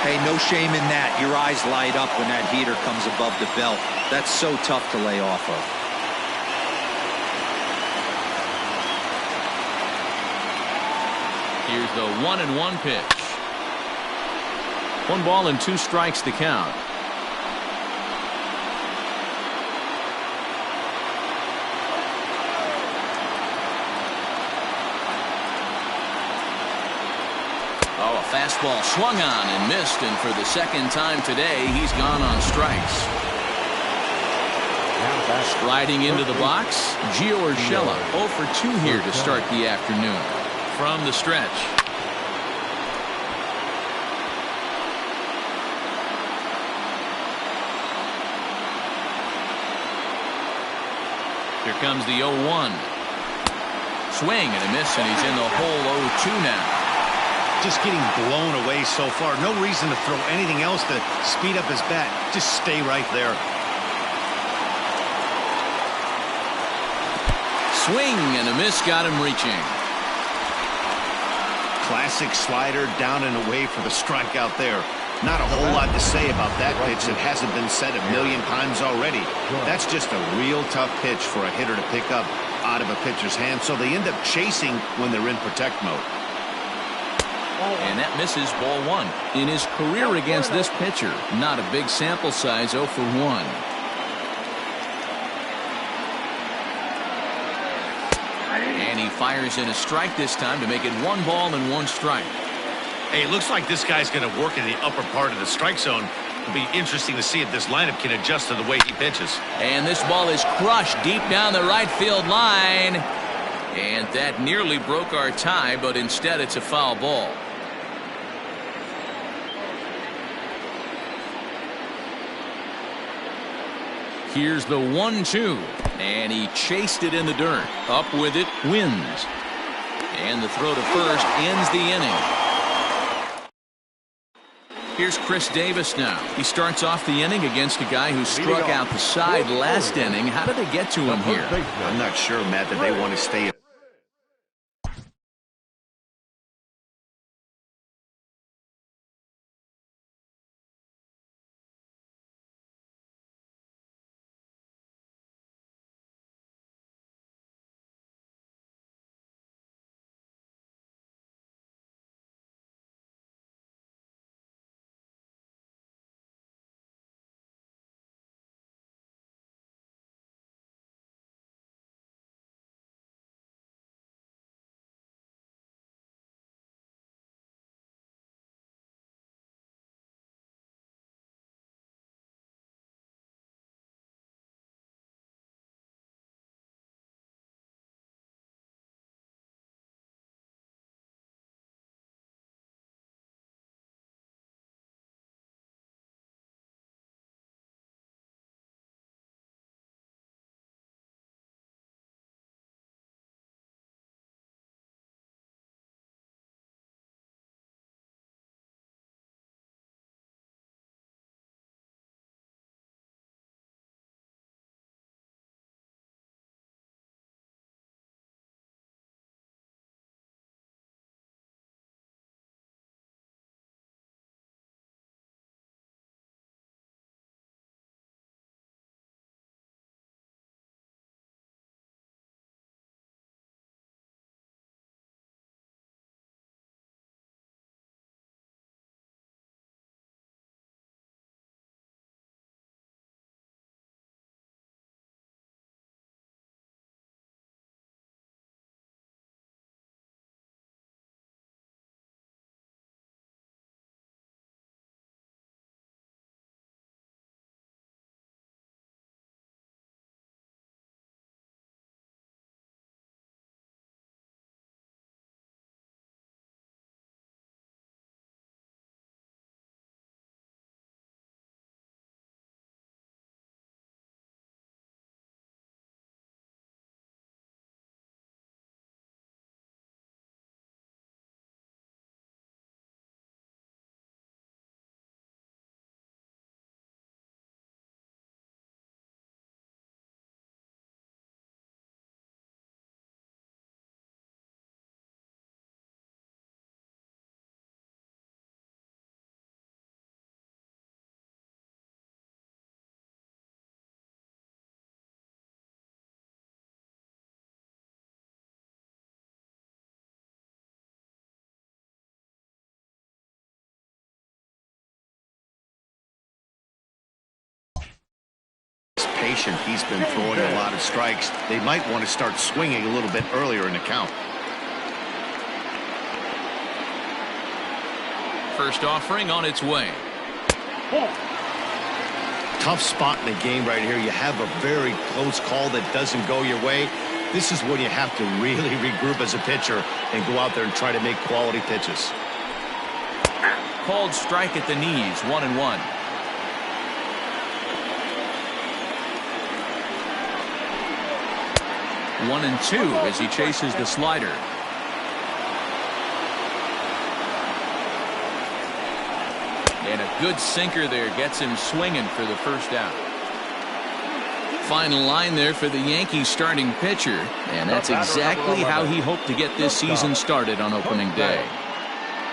Hey, no shame in that. Your eyes light up when that heater comes above the belt. That's so tough to lay off of. Here's the 1-1 pitch. 1 ball and 2 strikes to count. Oh, a fastball swung on and missed, and for the second time today, he's gone on strikes. Striding into the box, Gio Urshela, 0 for 2 here to start the afternoon. From the stretch. Here comes the 0-1. Swing and a miss, and he's in the hole 0-2 now. Just getting blown away so far. No reason to throw anything else to speed up his bat. Just stay right there. Swing and a miss, got him reaching. Classic slider down and away for the strikeout there. Not a whole lot to say about that pitch that hasn't been said a million times already. That's just a real tough pitch for a hitter to pick up out of a pitcher's hand, so they end up chasing when they're in protect mode. And that misses, ball 1. In his career against this pitcher, not a big sample size, 0 for 1. And he fires in a strike this time to make it 1 ball and 1 strike. Hey, it looks like this guy's going to work in the upper part of the strike zone. It'll be interesting to see if this lineup can adjust to the way he pitches. And this ball is crushed deep down the right field line. And that nearly broke our tie, but instead it's a foul ball. Here's the 1-2, and he chased it in the dirt. Up with it, wins. And the throw to first ends the inning. Here's Chris Davis now. He starts off the inning against a guy who struck out the side last inning. How did they get to him here? I'm not sure, Matt, that they want to stay patient. He's been throwing a lot of strikes. They might want to start swinging a little bit earlier in the count. First offering on its way. Tough spot in the game right here. You have a very close call that doesn't go your way. This is when you have to really regroup as a pitcher and go out there and try to make quality pitches. Called strike at the knees, 1-1. One and two as he chases the slider. And a good sinker there gets him swinging for the first out. Final line there for the Yankees starting pitcher, and that's exactly how he hoped to get this season started on opening day.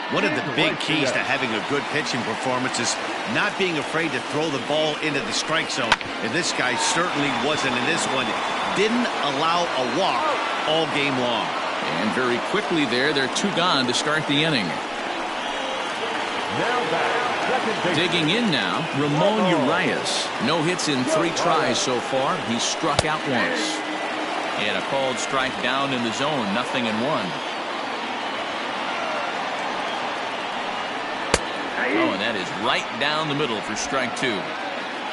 One of the big keys to having a good pitching performance is not being afraid to throw the ball into the strike zone. And this guy certainly wasn't in this one. Didn't allow a walk all game long. And very quickly there, they're two gone to start the inning. Digging in now, Ramon Urias. No hits in 3 tries so far. He's struck out once. And a called strike down in the zone, 0-1. Oh, and that is right down the middle for strike 2.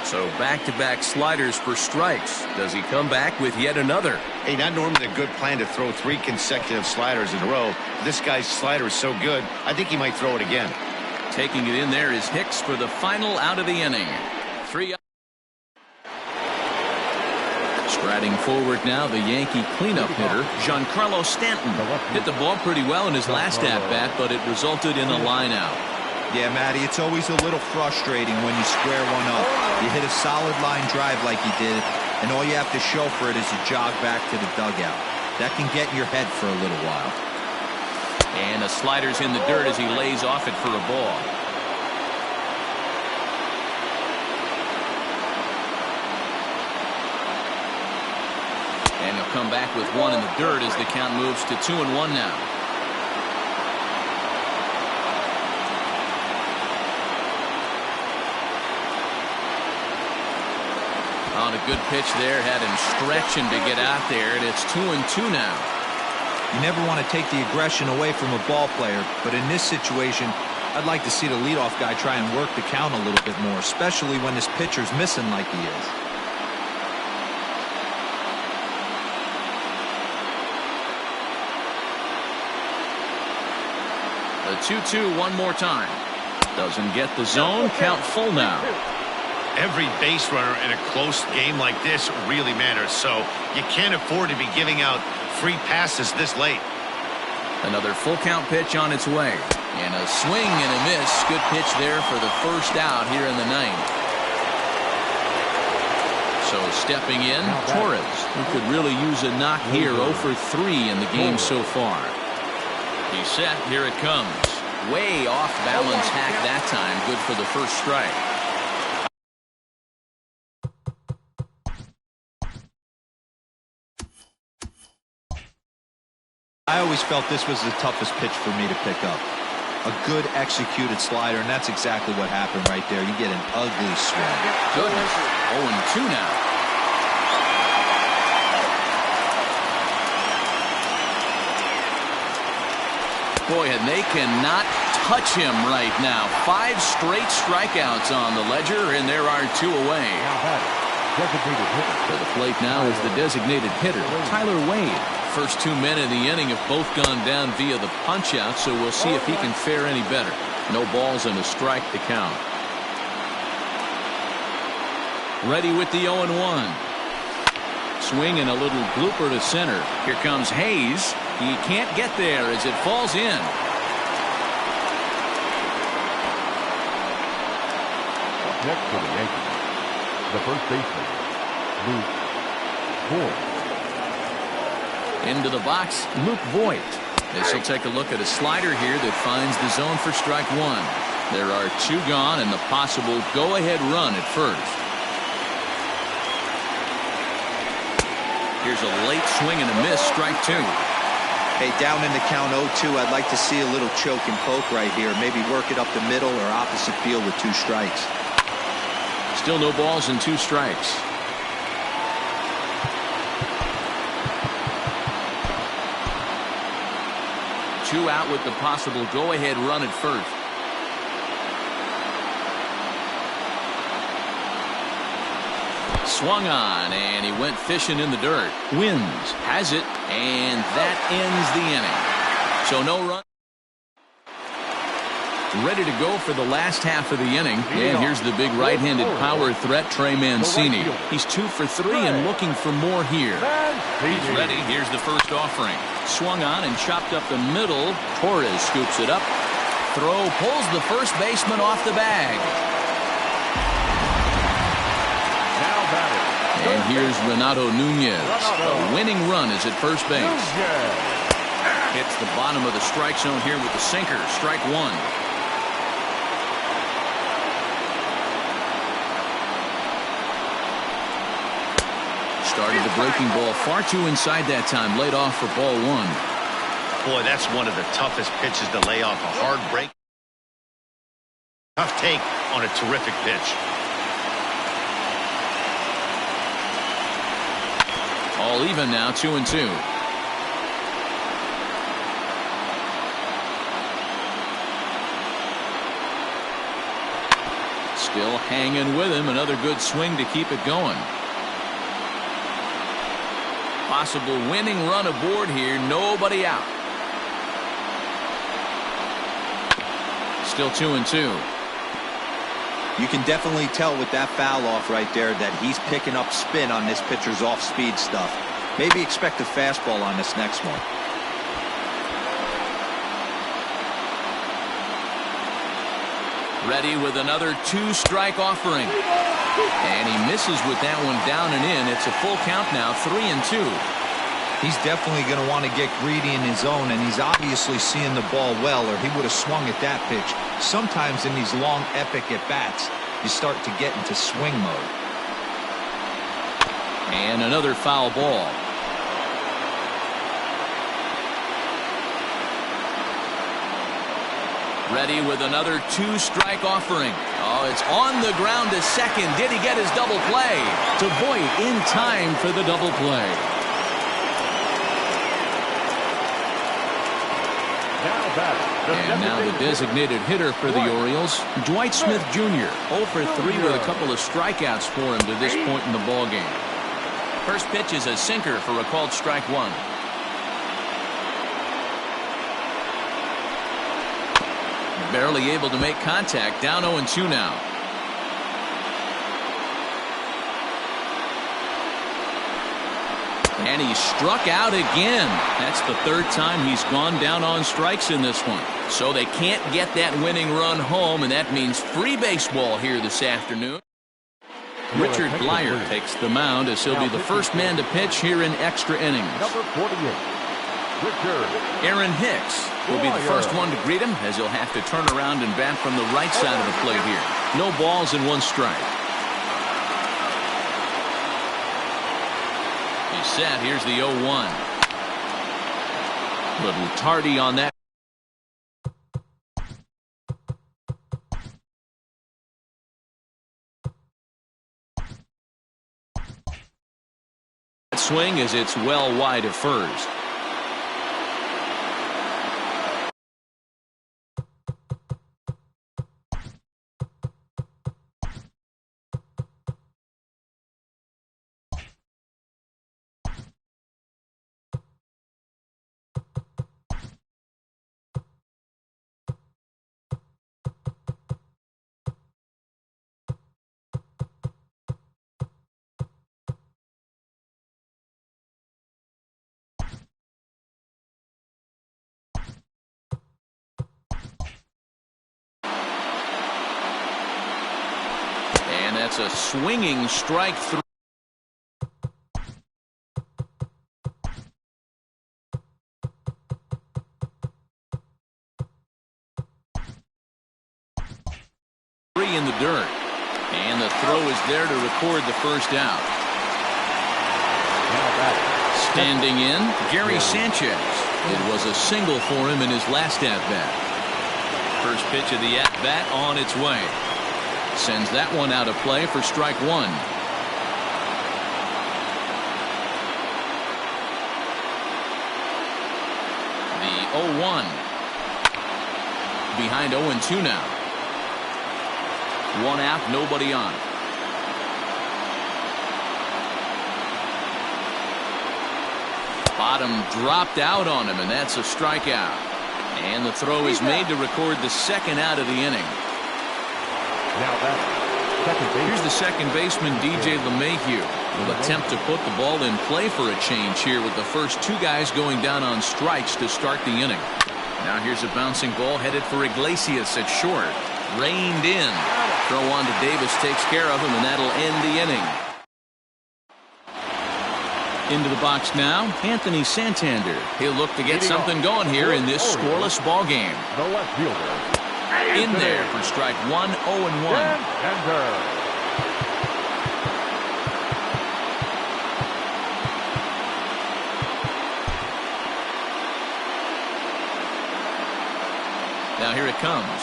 So back-to-back sliders for strikes. Does he come back with yet another? Hey, not normally a good plan to throw 3 consecutive sliders in a row. This guy's slider is so good, I think he might throw it again. Taking it in there is Hicks for the final out of the inning. 3 up. Striding forward now, the Yankee cleanup hitter, Giancarlo Stanton. Hit the ball pretty well in his last at-bat, but it resulted in a line-out. Yeah, Matty, it's always a little frustrating when you square one up. You hit a solid line drive like you did, and all you have to show for it is a jog back to the dugout. That can get in your head for a little while. And the slider's in the dirt as he lays off it for a ball. And he'll come back with one in the dirt as the count moves to 2-1 now. On a good pitch there, had him stretching to get out there, and it's 2-2 now. You never want to take the aggression away from a ball player, but in this situation, I'd like to see the leadoff guy try and work the count a little bit more, especially when this pitcher's missing like he is. The 2-2 one more time. Doesn't get the zone. Count full now. Every base runner in a close game like this really matters, so you can't afford to be giving out free passes this late. Another full count pitch on its way. And a swing and a miss. Good pitch there for the first out here in the ninth. So stepping in, Torres, who could really use a knock here. 0 for 3 in the game so far. He's set. Here it comes. Way off balance hack that time. Good for the first strike. I always felt this was the toughest pitch for me to pick up. A good executed slider, and that's exactly what happened right there. You get an ugly swing. Goodness. 0-2 now. Boy, and they cannot touch him right now. 5 straight strikeouts on the ledger, and there are 2 away. To the plate now is the designated hitter, Tyler Wade. First 2 men in the inning have both gone down via the punch-out, so we'll see if he can fare any better. No balls and a strike to count. Ready with the 0-1. Swing and a little blooper to center. Here comes Hayes. He can't get there as it falls in. Next for the Yankees, the first baseman, Luke Voigt. Into the box, Luke Voigt. This will take a look at a slider here that finds the zone for strike 1. There are 2 gone and the possible go-ahead run at first. Here's a late swing and a miss, strike 2. Hey, down in the count 0-2, I'd like to see a little choke and poke right here. Maybe work it up the middle or opposite field with 2 strikes. Still no balls and 2 strikes. 2 out with the possible go-ahead run at first. Swung on, and he went fishing in the dirt. Wins, has it, and that ends the inning. So no run. Ready to go for the last half of the inning. And here's the big right-handed power threat, Trey Mancini. He's 2 for 3 and looking for more here. He's ready. Here's the first offering. Swung on and chopped up the middle. Torres scoops it up. Throw pulls the first baseman off the bag. And here's Renato Nunez. A winning run is at first base. Hits the bottom of the strike zone here with the sinker. Strike 1. Started the breaking ball far too inside that time. Laid off for ball 1. Boy, that's one of the toughest pitches to lay off. A hard break. Tough take on a terrific pitch. All even now, 2-2. Still hanging with him. Another good swing to keep it going. Possible winning run aboard here. Nobody out. Still 2-2. You can definitely tell with that foul off right there that he's picking up spin on this pitcher's off-speed stuff. Maybe expect a fastball on this next one. Ready with another 2-strike offering. And he misses with that one down and in. It's a full count now, 3-2. He's definitely going to want to get greedy in his zone, and he's obviously seeing the ball well, or he would have swung at that pitch. Sometimes in these long, epic at-bats, you start to get into swing mode. And another foul ball. Ready with another 2-strike offering. Oh, it's on the ground to second. Did he get his double play? To Voit in time for the double play. And now the designated hitter for the Orioles, Dwight Smith Jr. 0 for 3 with a couple of strikeouts for him to this point in the ballgame. First pitch is a sinker for a called strike 1. Barely able to make contact. Down 0-2 now. And he struck out again. That's the 3rd time he's gone down on strikes in this one. So they can't get that winning run home, and that means free baseball here this afternoon. Richard Blyer takes the mound as he'll be the first man to pitch here in extra innings. Number 48, Richard. Aaron Hicks will be the first one to greet him, as he'll have to turn around and bat from the right side of the plate here. No balls and 1 strike. He's set. Here's the 0-1. Little tardy on that. Swing as it's well wide of first. And that's a swinging strike 3. In the dirt. And the throw is there to record the first out. Standing in, Gary Sanchez. It was a single for him in his last at-bat. First pitch of the at-bat on its way. Sends that one out of play for strike 1. The 0-1. Behind 0-2 now. One out, nobody on. Bottom dropped out on him, and that's a strikeout. And the throw is made to record the second out of the inning. Now that's second base. Here's the second baseman, DJ LeMahieu. Will attempt to put the ball in play for a change here with the first two guys going down on strikes to start the inning. Now here's a bouncing ball headed for Iglesias at short. Reined in. Throw on to Davis takes care of him, and that'll end the inning. Into the box now, Anthony Santander. He'll look to get something going here in this scoreless ball game. The left fielder. In there for strike one, 0-1. Santander. Now here it comes.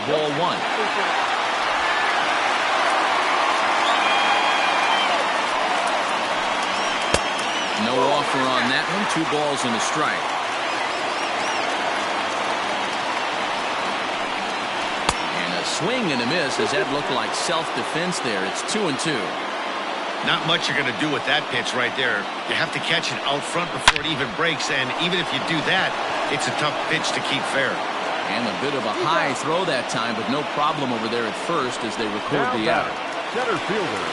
Ball one. No offer on that one. 2 balls and a strike. And a swing and a miss. Does that look like self-defense there? It's 2-2. Not much you're going to do with that pitch right there. You have to catch it out front before it even breaks, and even if you do that, it's a tough pitch to keep fair. And a bit of a high throw that time, but no problem over there at first as they record the out. Center fielder.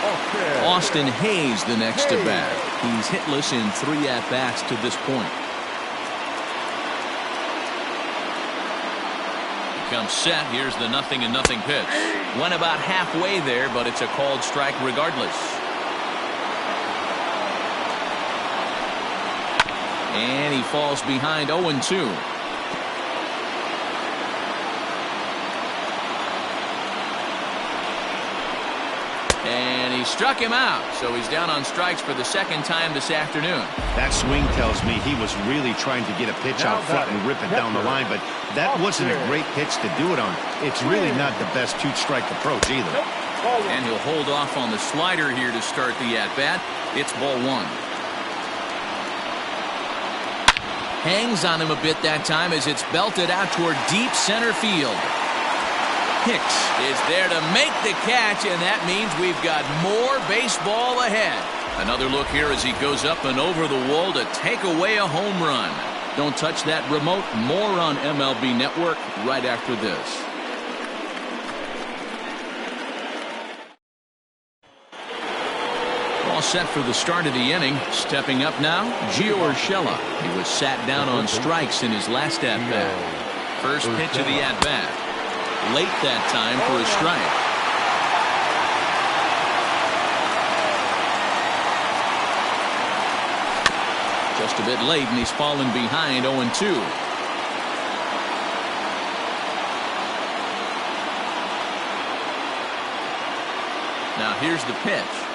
Okay. Austin Hayes the next to bat. He's hitless in 3 at-bats to this point. Comes set. Here's the 0-0 pitch. Went about halfway there, but it's a called strike regardless. And he falls behind 0-2. And he struck him out, so he's down on strikes for the second time this afternoon. That swing tells me he was really trying to get a pitch out front and rip it down the line, but that wasn't a great pitch to do it on. It's really not the best two-strike approach either. And he'll hold off on the slider here to start the at-bat. It's ball one. Hangs on him a bit that time as it's belted out toward deep center field. Hicks is there to make the catch, and that means we've got more baseball ahead. Another look here as he goes up and over the wall to take away a home run. Don't touch that remote. More on MLB Network right after this. All set for the start of the inning. Stepping up now, Gio Urshela. He was sat down on strikes in his last at-bat. First pitch of the at-bat. Late that time for a strike. Just a bit late, and he's fallen behind 0-2. Now here's the pitch.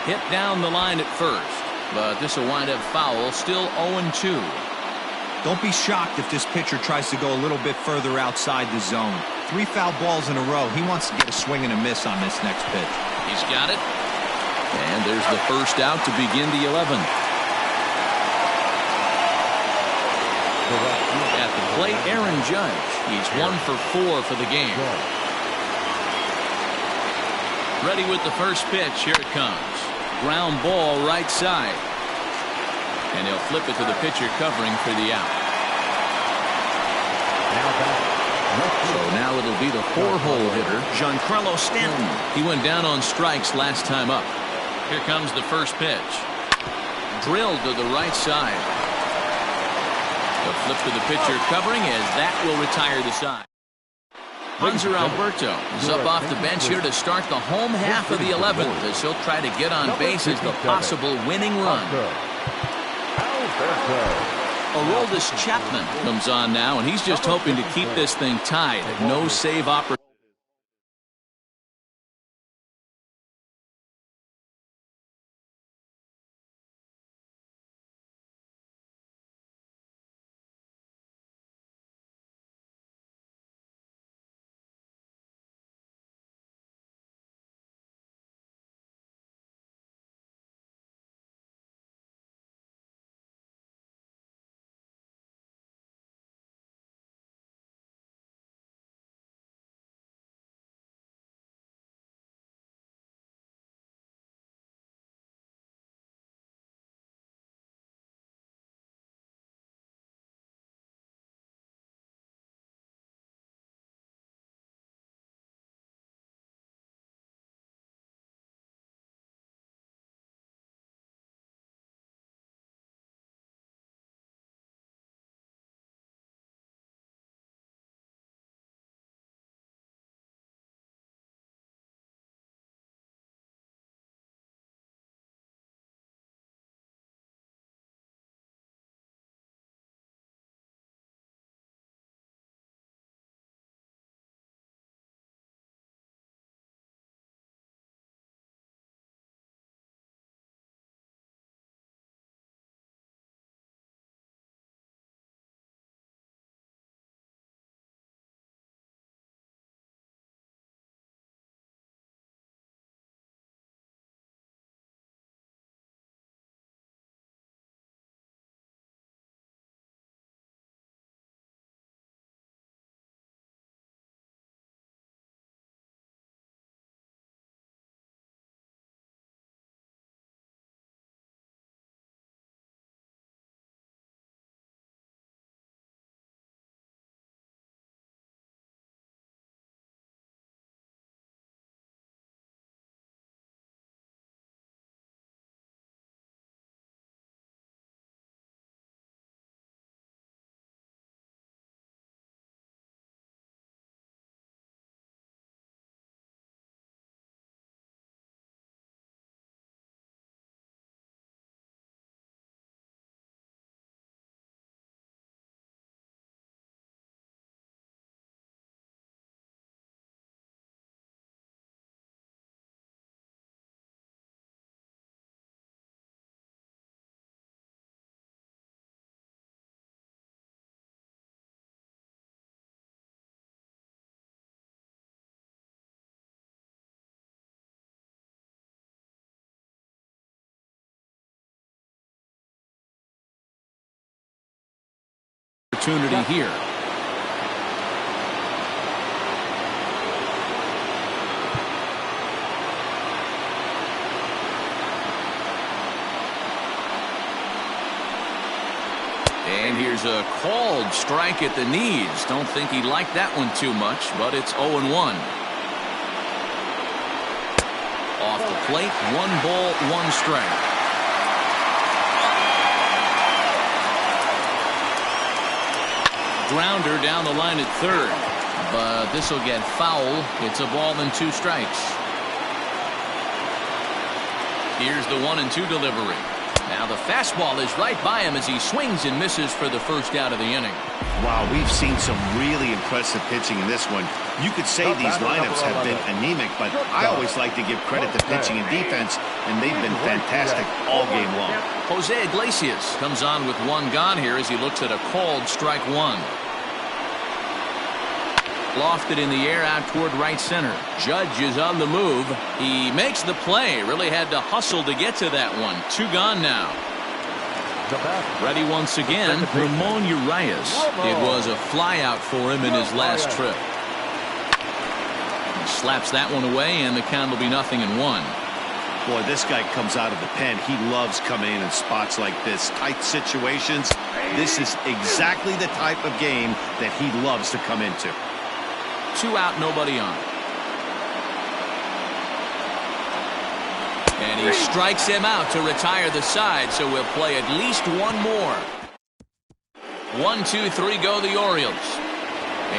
Hit down the line at first, but this will wind up foul. Still 0-2. Don't be shocked if this pitcher tries to go a little bit further outside the zone. 3 foul balls in a row. He wants to get a swing and a miss on this next pitch. He's got it. And there's the first out to begin the 11th. At the plate, Aaron Judge. He's 1 for 4 for the game. Ready with the first pitch. Here it comes. Ground ball right side. And he'll flip it to the pitcher covering for the out. So now it'll be the 4-hole hitter, Giancarlo Stanton. He went down on strikes last time up. Here comes the first pitch. Drilled to the right side. The flip to the pitcher covering as that will retire the side. Hanser Alberto is up off the bench here to start the home half of the 11th as he'll try to get on base as the possible winning run. Aroldis Chapman comes on now, and he's just hoping to keep this thing tied. No save opportunity. opportunity here. And here's a called strike at the knees. Don't think he liked that one too much, but it's 0-1. Off the plate, 1 ball, 1 strike. Grounder down the line at third, but this will get foul. It's a ball and 2 strikes. Here's the 1-2 delivery. Now the fastball is right by him as he swings and misses for the first out of the inning. Wow, we've seen some really impressive pitching in this one. You could say these lineups have been anemic, but I always like to give credit to pitching and defense, and they've been fantastic all game long. Jose Iglesias comes on with 1 gone here as he looks at a called strike 1. Lofted in the air out toward right center. Judge is on the move. He makes the play. Really had to hustle to get to that one. 2 gone now. Ready once again, Ramon Urias. It was a fly out for him in his last trip. He slaps that one away, and the count will be 0-1. Boy, this guy comes out of the pen. He loves coming in spots like this. Tight situations. This is exactly the type of game that he loves to come into. 2 out, nobody on. And he strikes him out to retire the side, so we'll play at least 1 more. 1, 2, 3 go the Orioles.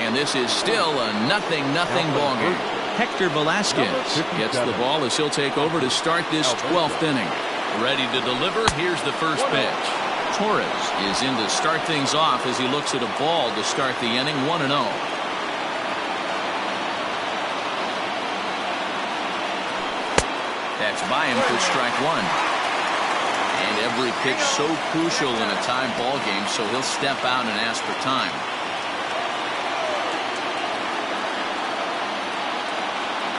And this is still a 0-0 ball game. Hector Velasquez gets the ball as he'll take over to start this 12th inning. Ready to deliver. Here's the first pitch. Torres is in to start things off as he looks at a ball to start the inning. 1-0. That's by him for strike 1. And every pitch so crucial in a tie ball game, so he'll step out and ask for time.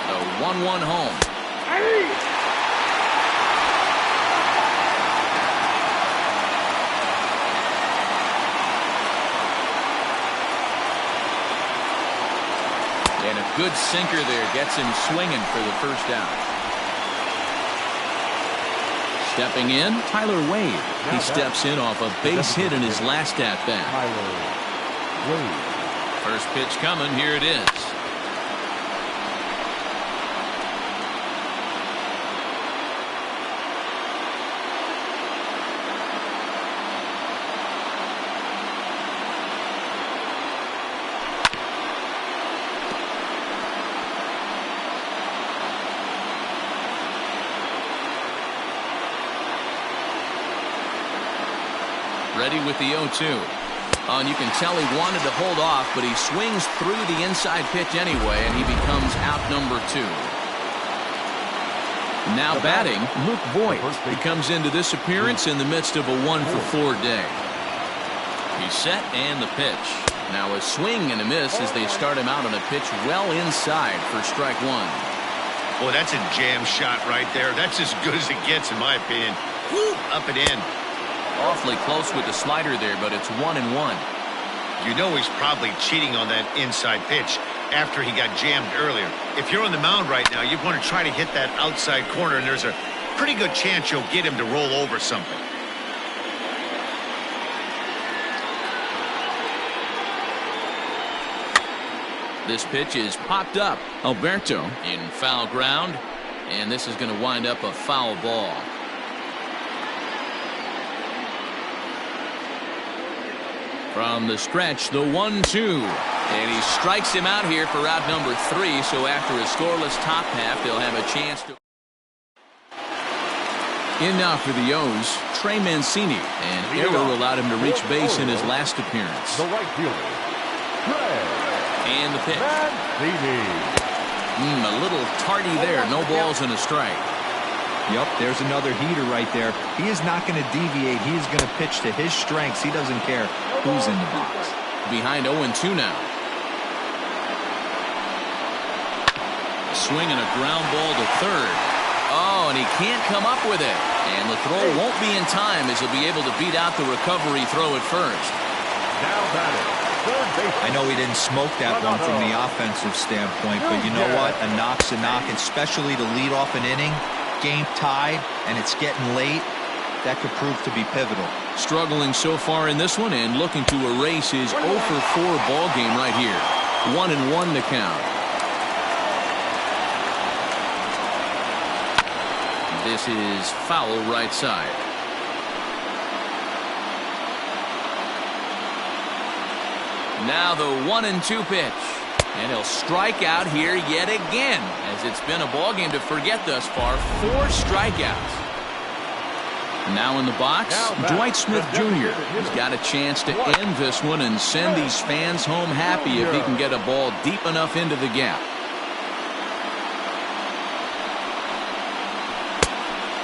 The 1-1 home. And a good sinker there gets him swinging for the first out. Stepping in, Tyler Wade. He steps in off a base hit in his last at-bat. First pitch coming. Here it is. Ready with the 0-2. And you can tell he wanted to hold off, but he swings through the inside pitch anyway, and he becomes out number 2. Now batting, Luke Voigt. He comes into this appearance in the midst of a 1-for-4 day. He's set and the pitch. Now a swing and a miss as they start him out on a pitch well inside for strike 1. Boy, that's a jam shot right there. That's as good as it gets, in my opinion. Woo, up and in. Awfully close with the slider there, but it's 1-1. You know he's probably cheating on that inside pitch after he got jammed earlier. If you're on the mound right now, you want to try to hit that outside corner, and there's a pretty good chance you'll get him to roll over something. This pitch is popped up. Alberto in foul ground, and this is going to wind up a foul ball. From the stretch, the 1-2. And he strikes him out here for out number 3, so after a scoreless top half, they'll have a chance to... In now for the O's, Trey Mancini. And error allowed him to reach base in his last appearance. The right fielder, Trey. And the pitch. Mancini. A little tardy there. No balls and a strike. Yep, there's another heater right there. He is not going to deviate. He is going to pitch to his strengths. He doesn't care who's in the box. Behind 0-2 now. A swing and a ground ball to third. Oh, and he can't come up with it. And the throw won't be in time as he'll be able to beat out the recovery throw at first. Now batting, third base. I know he didn't smoke that one from the offensive standpoint, but you know what? A knock's a knock, especially to lead off an inning, game tied, and it's getting late. That could prove to be pivotal. Struggling so far in this one and looking to erase his 0 for 4 ball game right here. 1-1 to count. This is foul right side. Now the 1-2 pitch. And he'll strike out here yet again, as it's been a ball game to forget thus far. 4 strikeouts. Now in the box, Dwight Smith Jr. He's got a chance to end this one and send these fans home happy if he can get a ball deep enough into the gap.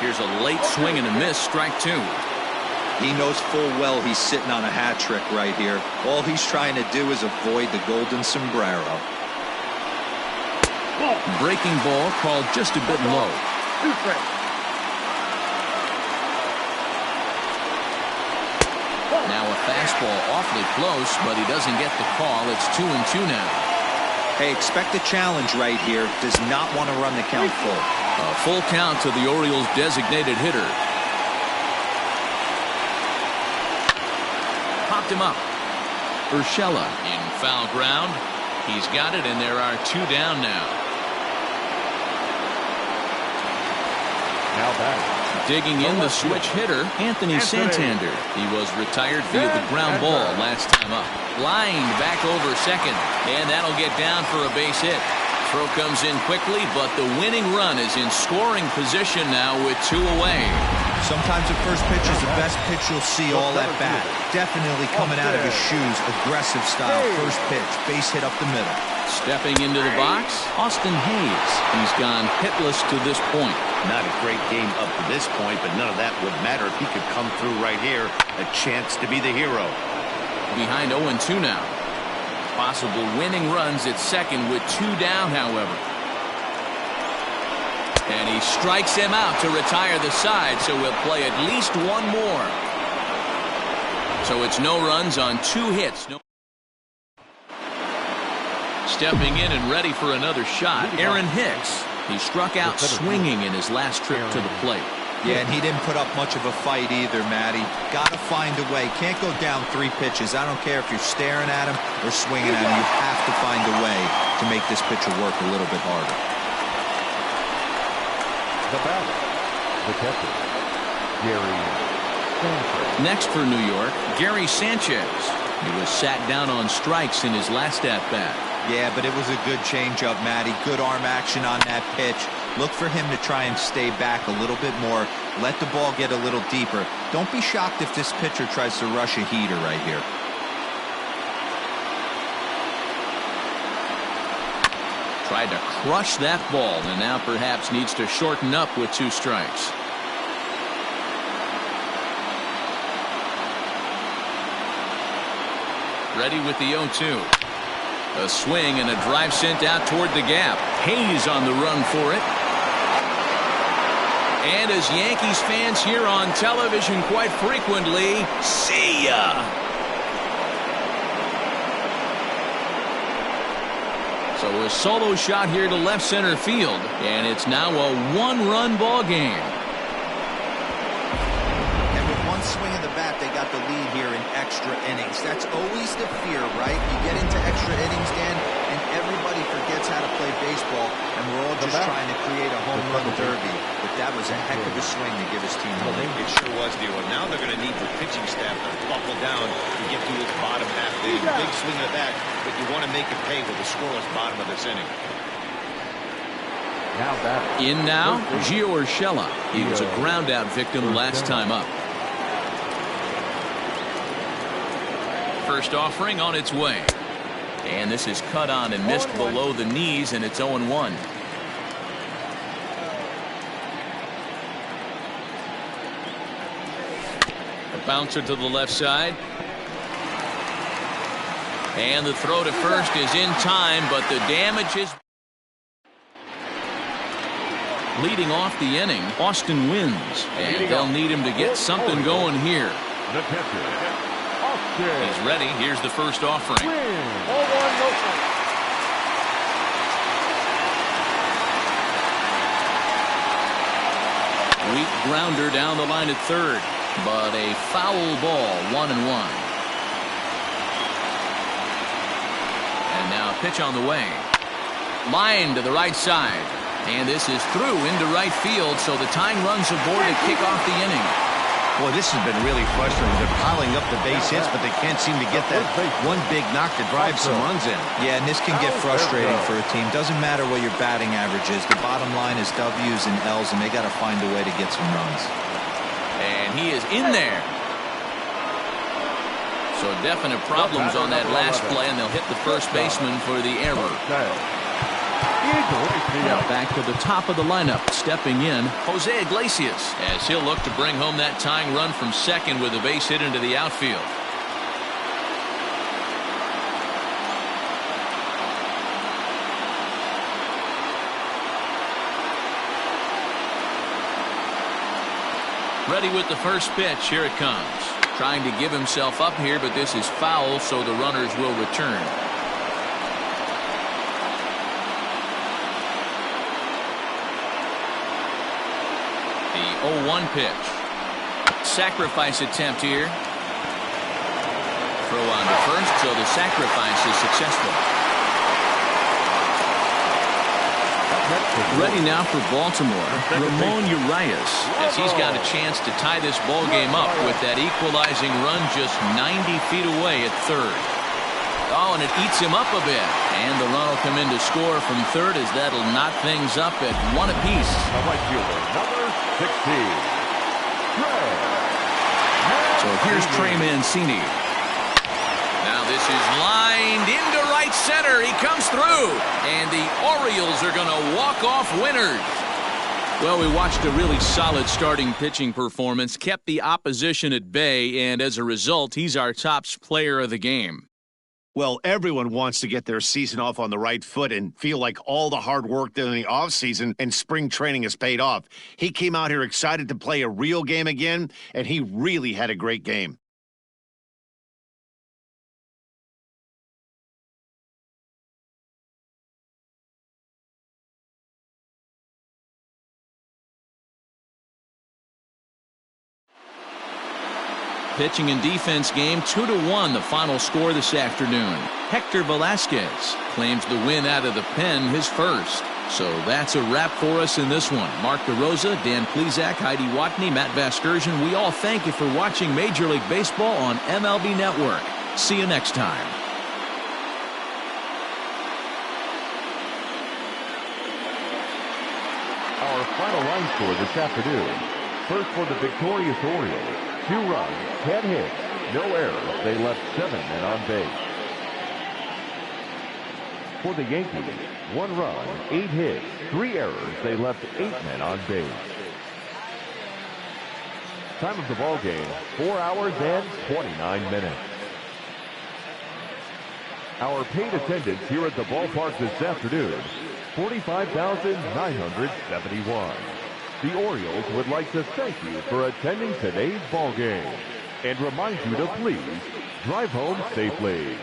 Here's a late swing and a miss, strike 2. He knows full well he's sitting on a hat trick right here. All he's trying to do is avoid the golden sombrero. Breaking ball called just a bit low. Now a fastball awfully close, but he doesn't get the call. It's 2-2 now. Hey, expect a challenge right here. Does not want to run the count full. A full count to the Orioles' designated hitter. Popped him up. Urshela in foul ground. He's got it, and there are 2 down now. Now batting. Digging in the switch hitter, Anthony Santander. He was retired via the ground ball last time up. Lined back over second, and that'll get down for a base hit. Throw comes in quickly, but the winning run is in scoring position now with 2 away. Sometimes the first pitch is the best pitch you'll see all at bat. Definitely coming out of his shoes, aggressive style, first pitch, base hit up the middle. Stepping into the box, Austin Hayes. He's gone hitless to this point. Not a great game up to this point, but none of that would matter if he could come through right here. A chance to be the hero. Behind 0-2 now. Possible winning runs at second with 2 down, however. And he strikes him out to retire the side, so we'll play at least 1 more. So it's no runs on 2 hits. Stepping in and ready for another shot, Aaron Hicks. He struck out swinging in his last trip to the plate. Yeah, and he didn't put up much of a fight either, Matty. Got to find a way. Can't go down 3 pitches. I don't care if you're staring at him or swinging at him. You have to find a way to make this pitcher work a little bit harder. The batter, the catcher, Gary Sanchez. Next for New York, Gary Sanchez. He was sat down on strikes in his last at-bat. Yeah, but it was a good changeup, Matty. Good arm action on that pitch. Look for him to try and stay back a little bit more. Let the ball get a little deeper. Don't be shocked if this pitcher tries to rush a heater right here. Tried to crush that ball, and now perhaps needs to shorten up with 2 strikes. Ready with the 0-2. A swing and a drive sent out toward the gap. Hayes on the run for it. And as Yankees fans hear on television quite frequently, see ya! So a solo shot here to left center field, and it's now a 1-run ball game. And with 1 swing of the bat, they got the lead here in extra innings. That's always the fear, right? You get into extra innings, Dan, and everybody forgets how to play baseball, and we're all just trying to create a home run derby. But that was a heck of a swing to give his team the lead. It sure was, Devo. Now they're going to need the pitching staff to buckle down to get to the bottom half of the big swing of that, but you want to make it pay with the scoreless bottom of this inning. Now batting. In now, Gio Urshela. He was a ground-out victim last time up. First offering on its way. And this is cut on and missed below the knees, and it's 0-1. A bouncer to the left side. And the throw to first is in time, but the damage is... Leading off the inning, Austin wins, and they'll need him to get something going here. The pitcher, He's ready. Here's the first offering. 0-1, no point. Weak grounder down the line at third, but a foul ball, 1-1. And now pitch on the way. Line to the right side. And this is through into right field, so the tying runs aboard to kick off the inning. Boy, this has been really frustrating. They're piling up the base hits, but they can't seem to get that one big knock to drive some runs in. Yeah, and this can get frustrating for a team. Doesn't matter what your batting average is. The bottom line is W's and L's, and they got to find a way to get some runs. And he is in there. So definite problems on that last play, and they'll hit the first baseman for the error. Now back to the top of the lineup, stepping in, Jose Iglesias, as he'll look to bring home that tying run from second with a base hit into the outfield. Ready with the first pitch. Here it comes. Trying to give himself up here, but this is foul, so the runners will return. The 0-1 pitch. Sacrifice attempt here. Throw on to first, so the sacrifice is successful. Ready now for Baltimore, Ramon Urias, as he's got a chance to tie this ball game up with that equalizing run just 90 feet away at third. Oh, and it eats him up a bit. And the run will come in to score from third, as that'll knot things up at 1 apiece. Number 16. So here's Trey Mancini. Now this is lined into right center. He comes through, and the Orioles are going to walk off winners. Well, we watched a really solid starting pitching performance, kept the opposition at bay, and as a result, he's our top player of the game. Well, everyone wants to get their season off on the right foot and feel like all the hard work during the offseason and spring training has paid off. He came out here excited to play a real game again, and he really had a great game. Pitching and defense game 2-1, the final score this afternoon. Hector Velasquez claims the win out of the pen, his first. So that's a wrap for us in this one. Mark DeRosa, Dan Plezak, Heidi Watney, Matt Vasgersian, we all thank you for watching Major League Baseball on MLB Network. See you next time. Our final line score this afternoon. First for the victorious Orioles. 2 runs, 10 hits, no errors. They left 7 men on base. For the Yankees, 1 run, 8 hits, 3 errors. They left 8 men on base. Time of the ball game, 4 hours and 29 minutes. Our paid attendance here at the ballpark this afternoon, 45,971. The Orioles would like to thank you for attending today's ball game and remind you to please drive home safely.